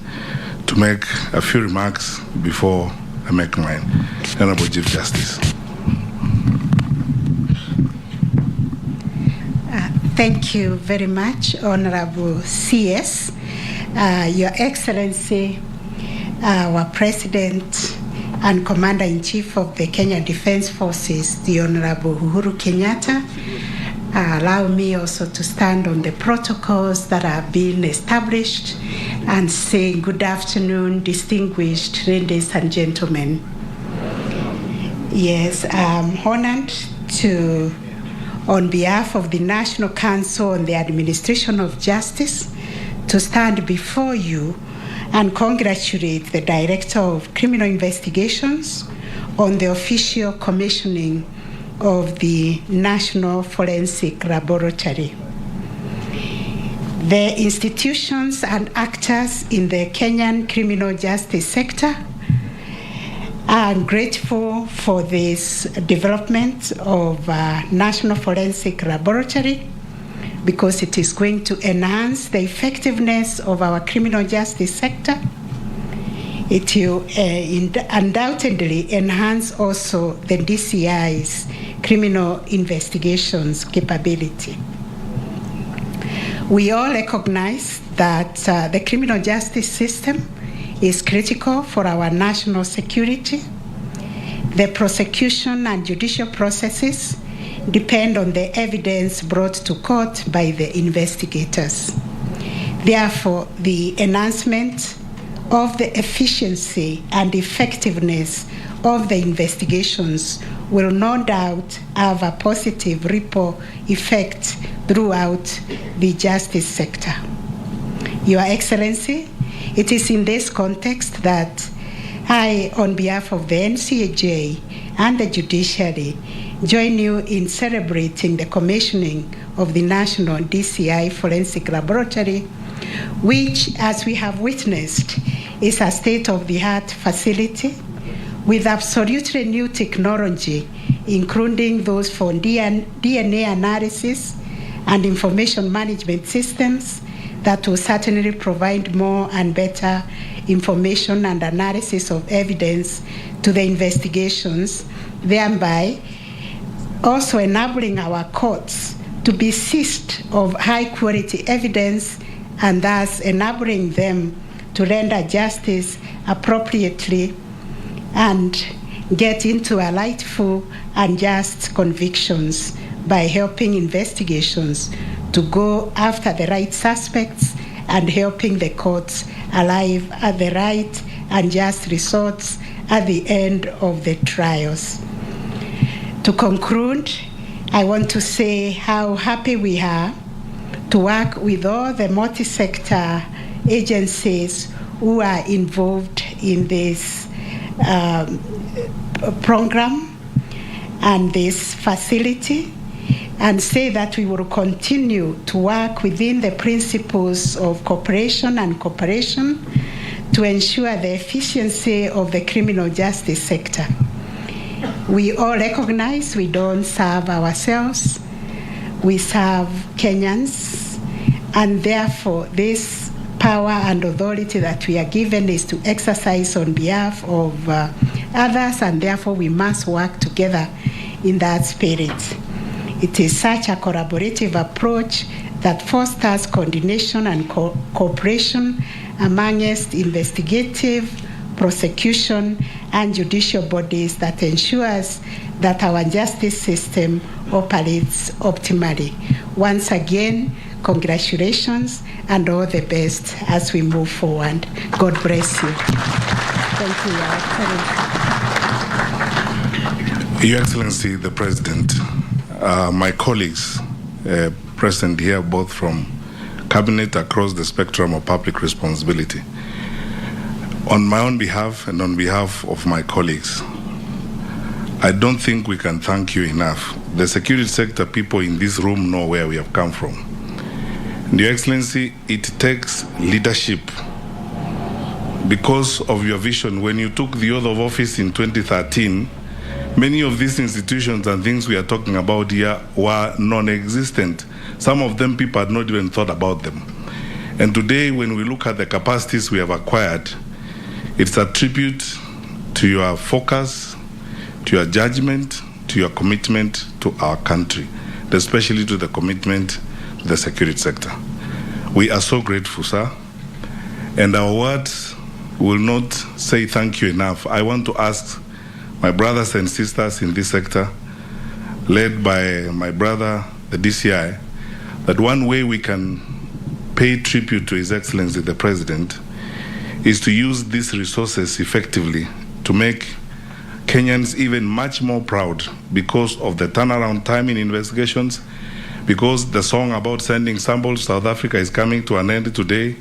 to make a few remarks before I make mine. Honorable Chief Justice. Thank you very much, Honorable CS. Your Excellency, our President and Commander-in-Chief of the Kenya Defense Forces, the Honorable Uhuru Kenyatta, allow me also to stand on the protocols that have been established and say good afternoon, distinguished ladies and gentlemen. Yes, I'm honored to, on behalf of the National Council on the Administration of Justice, to stand before you and congratulate the Director of Criminal Investigations on the official commissioning of the National Forensic Laboratory. The institutions and actors in the Kenyan criminal justice sector are grateful for this development of National Forensic Laboratory because it is going to enhance the effectiveness of our criminal justice sector. It will undoubtedly enhance also the DCI's criminal investigations capability. We all recognize that the criminal justice system is critical for our national security. The prosecution and judicial processes depend on the evidence brought to court by the investigators. Therefore, the enhancement of the efficiency and effectiveness of the investigations will no doubt have a positive ripple effect throughout the justice sector. Your Excellency, it is in this context that I, on behalf of the NCAJ and the judiciary, join you in celebrating the commissioning of the National DCI Forensic Laboratory, which, as we have witnessed, is a state-of-the-art facility with absolutely new technology, including those for DNA analysis and information management systems that will certainly provide more and better information and analysis of evidence to the investigations, thereby also enabling our courts to be seized of high-quality evidence and thus enabling them to render justice appropriately and get into a rightful and just convictions by helping investigations to go after the right suspects and helping the courts arrive at the right and just results at the end of the trials. To conclude, I want to say how happy we are to work with all the multi-sector agencies who are involved in this program and this facility, and say that we will continue to work within the principles of cooperation and cooperation to ensure the efficiency of the criminal justice sector. We all recognize we don't serve ourselves, we serve Kenyans, and therefore this power and authority that we are given is to exercise on behalf of others, and therefore we must work together in that spirit. It is such a collaborative approach that fosters coordination and cooperation amongst investigative, prosecution, and judicial bodies that ensures that our justice system operates optimally. Once again, congratulations and all the best as we move forward. God bless you. Thank you, Your Excellency. Your Excellency, the President, my colleagues present here, both from Cabinet across the spectrum of public responsibility. On my own behalf and on behalf of my colleagues, I don't think we can thank you enough. The security sector people in this room know where we have come from. And Your Excellency, it takes leadership because of your vision. When you took the oath of office in 2013, many of these institutions and things we are talking about here were non-existent. Some of them people had not even thought about them. And today, when we look at the capacities we have acquired, it's a tribute to your focus, to your judgment, to your commitment to our country, especially to the commitment to the security sector. We are so grateful, sir. And our words will not say thank you enough. I want to ask my brothers and sisters in this sector, led by my brother, the DCI, that one way we can pay tribute to His Excellency the President is to use these resources effectively to make Kenyans even much more proud because of the turnaround time in investigations, because the song about sending samples to South Africa is coming to an end today,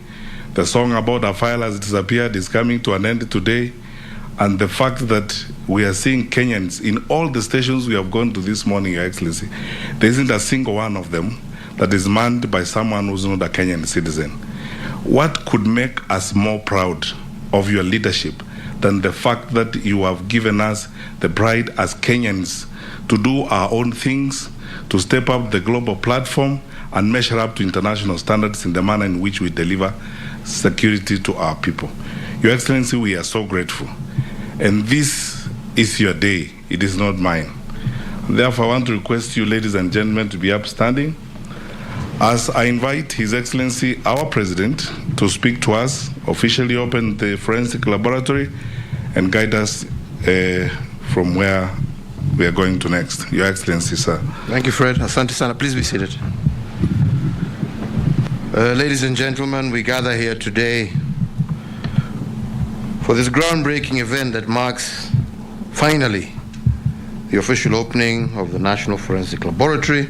the song about a file has disappeared is coming to an end today, and the fact that we are seeing Kenyans in all the stations we have gone to this morning, Your Excellency, there isn't a single one of them that is manned by someone who's not a Kenyan citizen. What could make us more proud of your leadership than the fact that you have given us the pride as Kenyans to do our own things, to step up the global platform and measure up to international standards in the manner in which we deliver security to our people. Your Excellency, we are so grateful. And this is your day, it is not mine. Therefore, I want to request you, ladies and gentlemen, to be upstanding as I invite His Excellency, our President, to speak to us, officially open the forensic laboratory, and guide us from where we are going to next. Your Excellency, sir. Thank you, Fred. Asante sana. Please be seated. Ladies and gentlemen, we gather here today for this groundbreaking event that marks, finally, the official opening of the National Forensic Laboratory.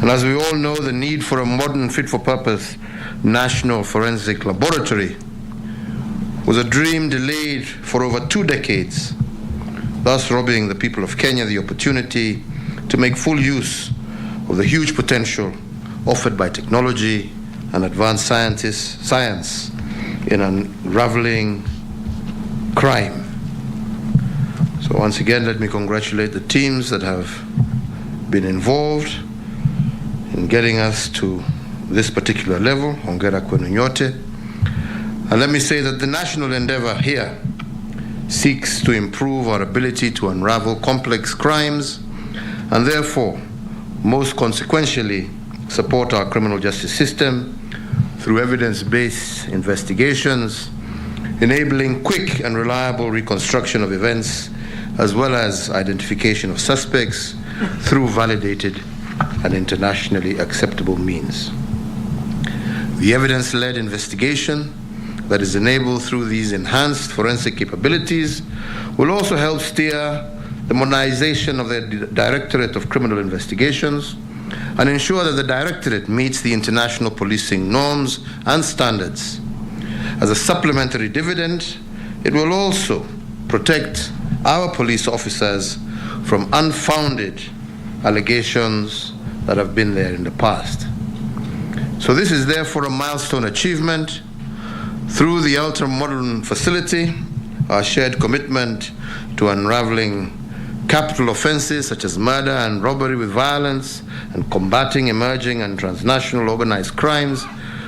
And as we all know, the need for a modern, fit-for-purpose National Forensic Laboratory was a dream delayed for over 2 decades, thus robbing the people of Kenya the opportunity to make full use of the huge potential offered by technology and advanced science in unraveling crime. So once again, let me congratulate the teams that have been involved in getting us to this particular level. Hongera kwenu nyote. And let me say that the national endeavor here seeks to improve our ability to unravel complex crimes and therefore, most consequentially, support our criminal justice system through evidence-based investigations, enabling quick and reliable reconstruction of events, as well as identification of suspects through validated and internationally acceptable means. The evidence-led investigation that is enabled through these enhanced forensic capabilities will also help steer the modernization of the Directorate of Criminal Investigations, and ensure that the Directorate meets the international policing norms and standards. As a supplementary dividend, it will also protect our police officers from unfounded allegations that have been there in the past. So this is therefore a milestone achievement. Through the ultra-modern facility, our shared commitment to unraveling capital offenses such as murder and robbery with violence and combating emerging and transnational organized crimes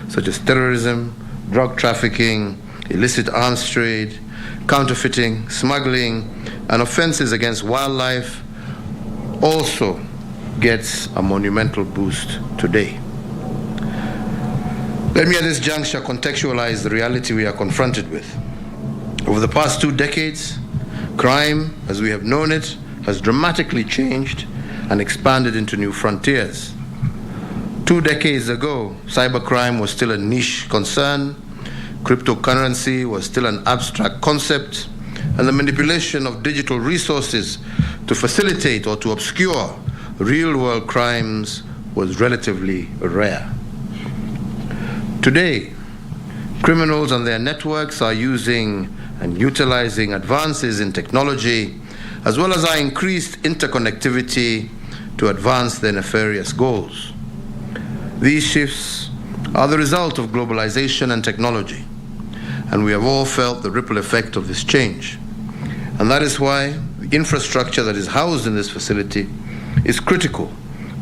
such as terrorism, drug trafficking, illicit arms trade, counterfeiting, smuggling, and offenses against wildlife also gets a monumental boost today. Let me at this juncture contextualize the reality we are confronted with. Over the past 2 decades, crime, as we have known it, has dramatically changed and expanded into new frontiers. 2 decades ago, cybercrime was still a niche concern, cryptocurrency was still an abstract concept, and the manipulation of digital resources to facilitate or to obscure real-world crimes was relatively rare. Today, criminals and their networks are using and utilizing advances in technology, as well as our increased interconnectivity, to advance their nefarious goals. These shifts are the result of globalization and technology, and we have all felt the ripple effect of this change. And that is why the infrastructure that is housed in this facility is critical,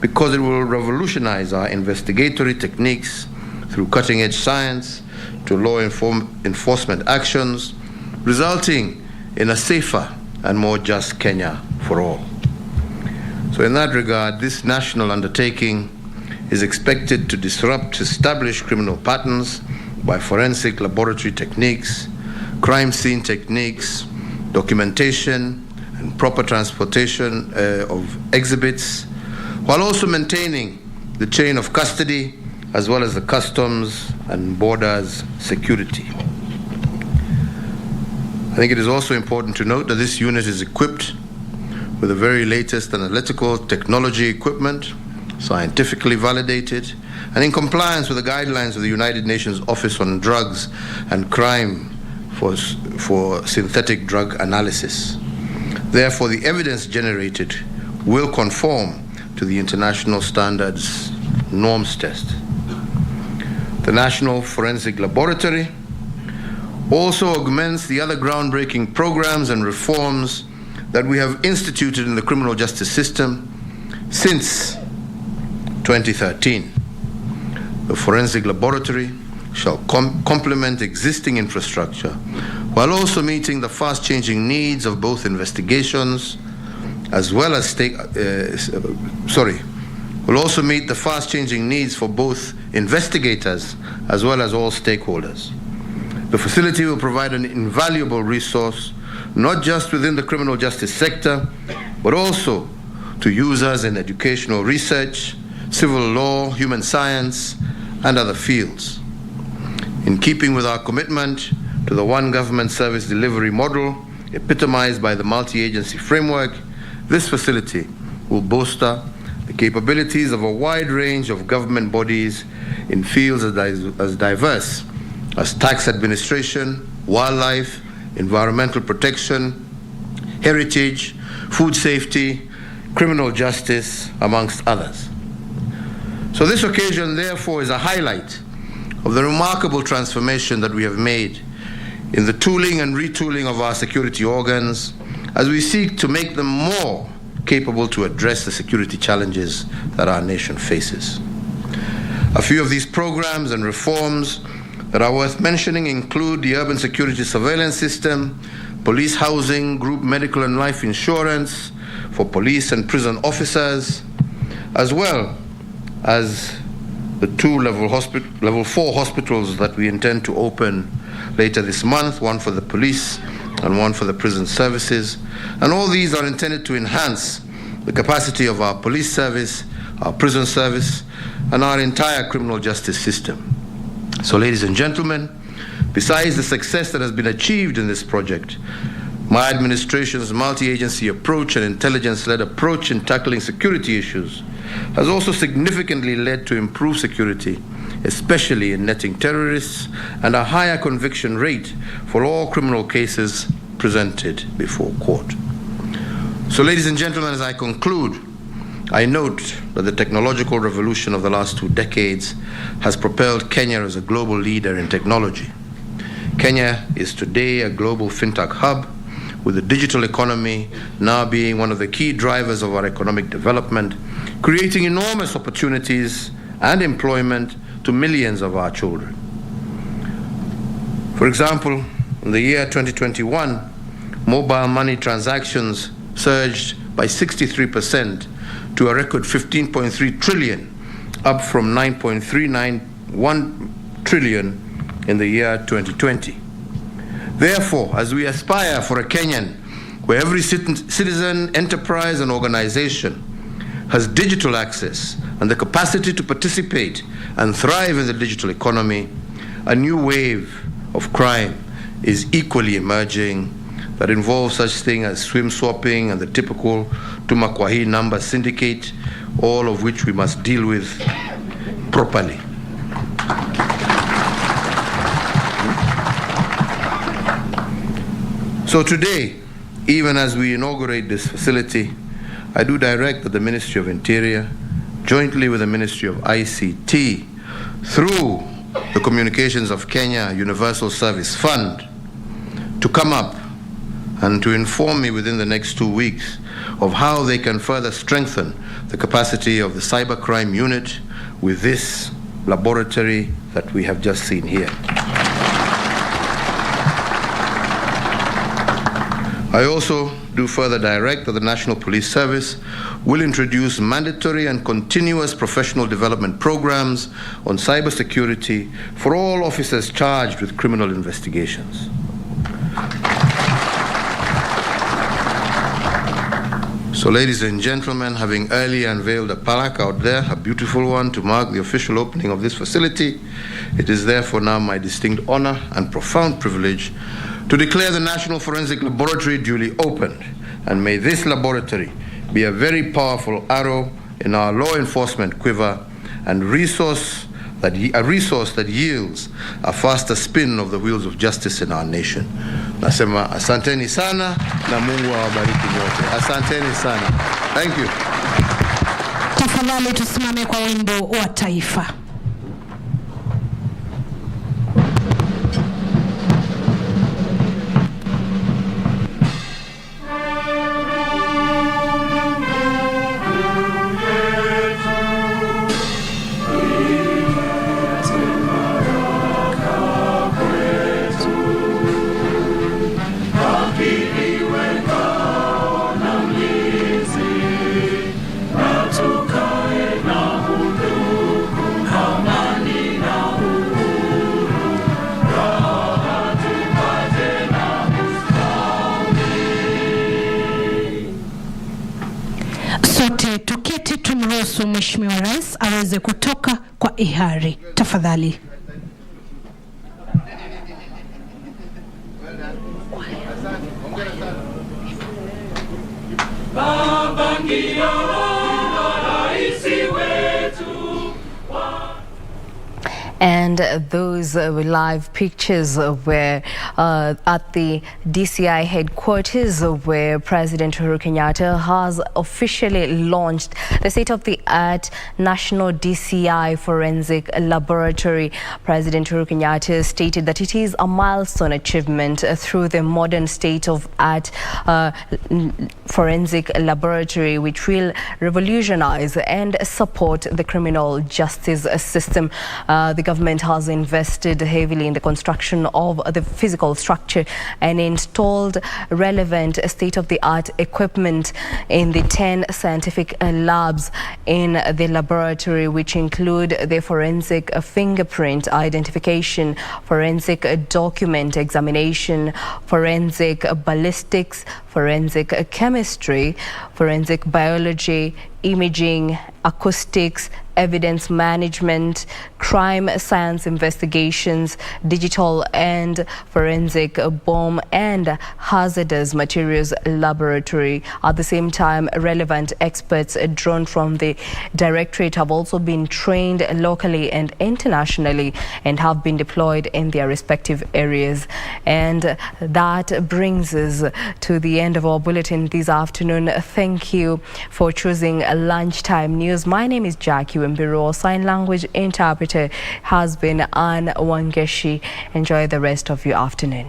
because it will revolutionize our investigatory techniques through cutting-edge science to law enforcement actions, resulting in a safer and more just Kenya for all. So in that regard, this national undertaking is expected to disrupt established criminal patterns by forensic laboratory techniques, crime scene techniques, documentation, and proper transportation of exhibits, while also maintaining the chain of custody as well as the customs and borders security. I think it is also important to note that this unit is equipped with the very latest analytical technology equipment, scientifically validated, and in compliance with the guidelines of the United Nations Office on Drugs and Crime for synthetic drug analysis. Therefore, the evidence generated will conform to the international standards norms test. The National Forensic Laboratory also augments the other groundbreaking programs and reforms that we have instituted in the criminal justice system since 2013. The Forensic Laboratory shall complement existing infrastructure while also meeting the fast-changing needs of both investigations as well as will also meet the fast-changing needs for both investigators as well as all stakeholders. The facility will provide an invaluable resource, not just within the criminal justice sector, but also to users in educational research, civil law, human science, and other fields. In keeping with our commitment to the one government service delivery model epitomized by the multi-agency framework, this facility will bolster the capabilities of a wide range of government bodies in fields as diverse as tax administration, wildlife, environmental protection, heritage, food safety, criminal justice, amongst others. So this occasion, therefore, is a highlight of the remarkable transformation that we have made in the tooling and retooling of our security organs as we seek to make them more capable to address the security challenges that our nation faces. A few of these programs and reforms that are worth mentioning include the urban security surveillance system, police housing, group medical and life insurance for police and prison officers, as well as the 2 level 4 hospitals that we intend to open later this month, one for the police and one for the prison services. And all these are intended to enhance the capacity of our police service, our prison service, and our entire criminal justice system. So, ladies and gentlemen, besides the success that has been achieved in this project, My administration's multi-agency approach and intelligence-led approach in tackling security issues has also significantly led to improved security, especially in netting terrorists, and a higher conviction rate for all criminal cases presented before court. So, ladies and gentlemen, as I conclude, I note that the technological revolution of the last 2 decades has propelled Kenya as a global leader in technology. Kenya is today a global fintech hub, with the digital economy now being one of the key drivers of our economic development, creating enormous opportunities and employment to millions of our children. For example, in the year 2021, mobile money transactions surged by 63% to a record 15.3 trillion, up from 9.391 trillion in the year 2020. Therefore, as we aspire for a Kenyan where every citizen, enterprise, and organization has digital access and the capacity to participate and thrive in the digital economy, a new wave of crime is equally emerging that involves such things as swim swapping and the typical Tumakwahi number syndicate, all of which we must deal with properly. So today, even as we inaugurate this facility, I do direct that the Ministry of Interior, jointly with the Ministry of ICT, through the Communications of Kenya Universal Service Fund, to come up and to inform me within the next 2 weeks of how they can further strengthen the capacity of the cybercrime unit with this laboratory that we have just seen here. I also do further direct that the National Police Service will introduce mandatory and continuous professional development programs on cybersecurity for all officers charged with criminal investigations. So, ladies and gentlemen, having earlier unveiled a plaque out there, a beautiful one, to mark the official opening of this facility, it is therefore now my distinct honor and profound privilege to declare the National Forensic Laboratory duly opened, and may this laboratory be a very powerful arrow in our law enforcement quiver and a resource that yields a faster spin of the wheels of justice in our nation. Nasema asanteni sana na Mungu awabariki wote. Asanteni sana. Thank you. Tafadhali tusimame kwa wimbo wa taifa. Sote tuketi tumruhusu Mheshimiwa Rais aweze kutoka kwa ihari. Tafadhali. And those were live pictures where at the DCI headquarters where President Uhuru Kenyatta has officially launched the state-of-the-art National DCI Forensic Laboratory. President Uhuru Kenyatta stated that it is a milestone achievement through the modern state-of-art forensic laboratory which will revolutionize and support the criminal justice system. The government has invested heavily in the construction of the physical structure and installed relevant state-of-the-art equipment in the 10 scientific labs in the laboratory, which include the forensic fingerprint identification, forensic document examination, forensic ballistics, forensic chemistry, forensic biology, imaging, acoustics, evidence management, crime science investigations, digital and forensic bomb and hazardous materials laboratory. At the same time, relevant experts drawn from the directorate have also been trained locally and internationally and have been deployed in their respective areas. And that brings us to the end of our bulletin this afternoon. Thank you for choosing Lunchtime News. My name is Jackie Wambiru. Our sign language interpreter has been Ann Wangeshi. Enjoy the rest of your afternoon.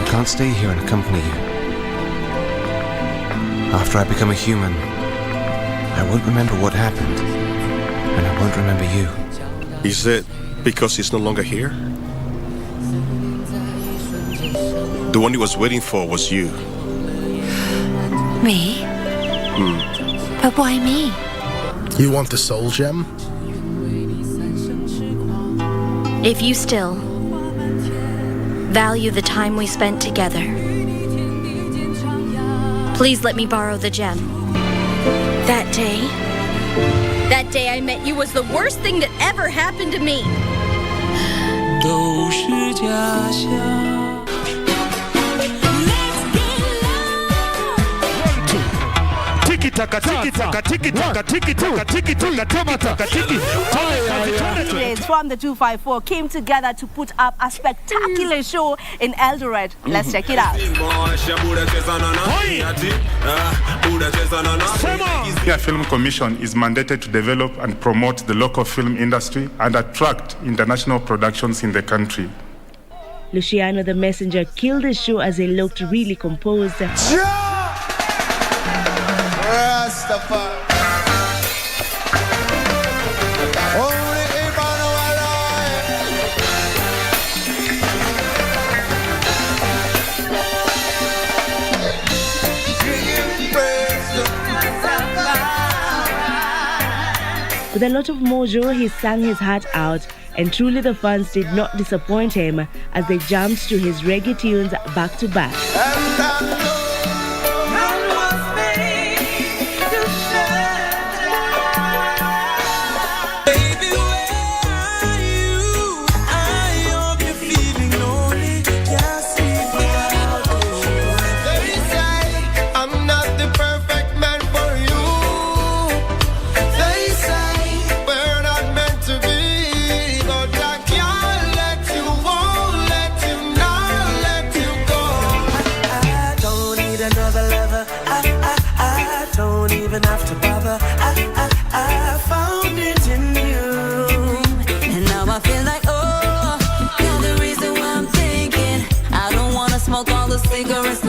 I can't stay here and accompany you. After I become a human, I won't remember what happened, and I won't remember you. Is it because he's no longer here? The one he was waiting for was you. Me? But why me? You want the soul gem? If you still value the time we spent together, please let me borrow the gem. That day I met you was the worst thing that ever happened to me. Candidates from the 254 came together to put up a spectacular show in Eldoret. Let's check it out. The Film Commission is mandated to develop and promote the local film industry and attract international productions in the country. Luciano the Messenger killed the show as he looked really composed. With a lot of mojo, he sang his heart out, and truly the fans did not disappoint him as they jumped to his reggae tunes back to back. Cigarettes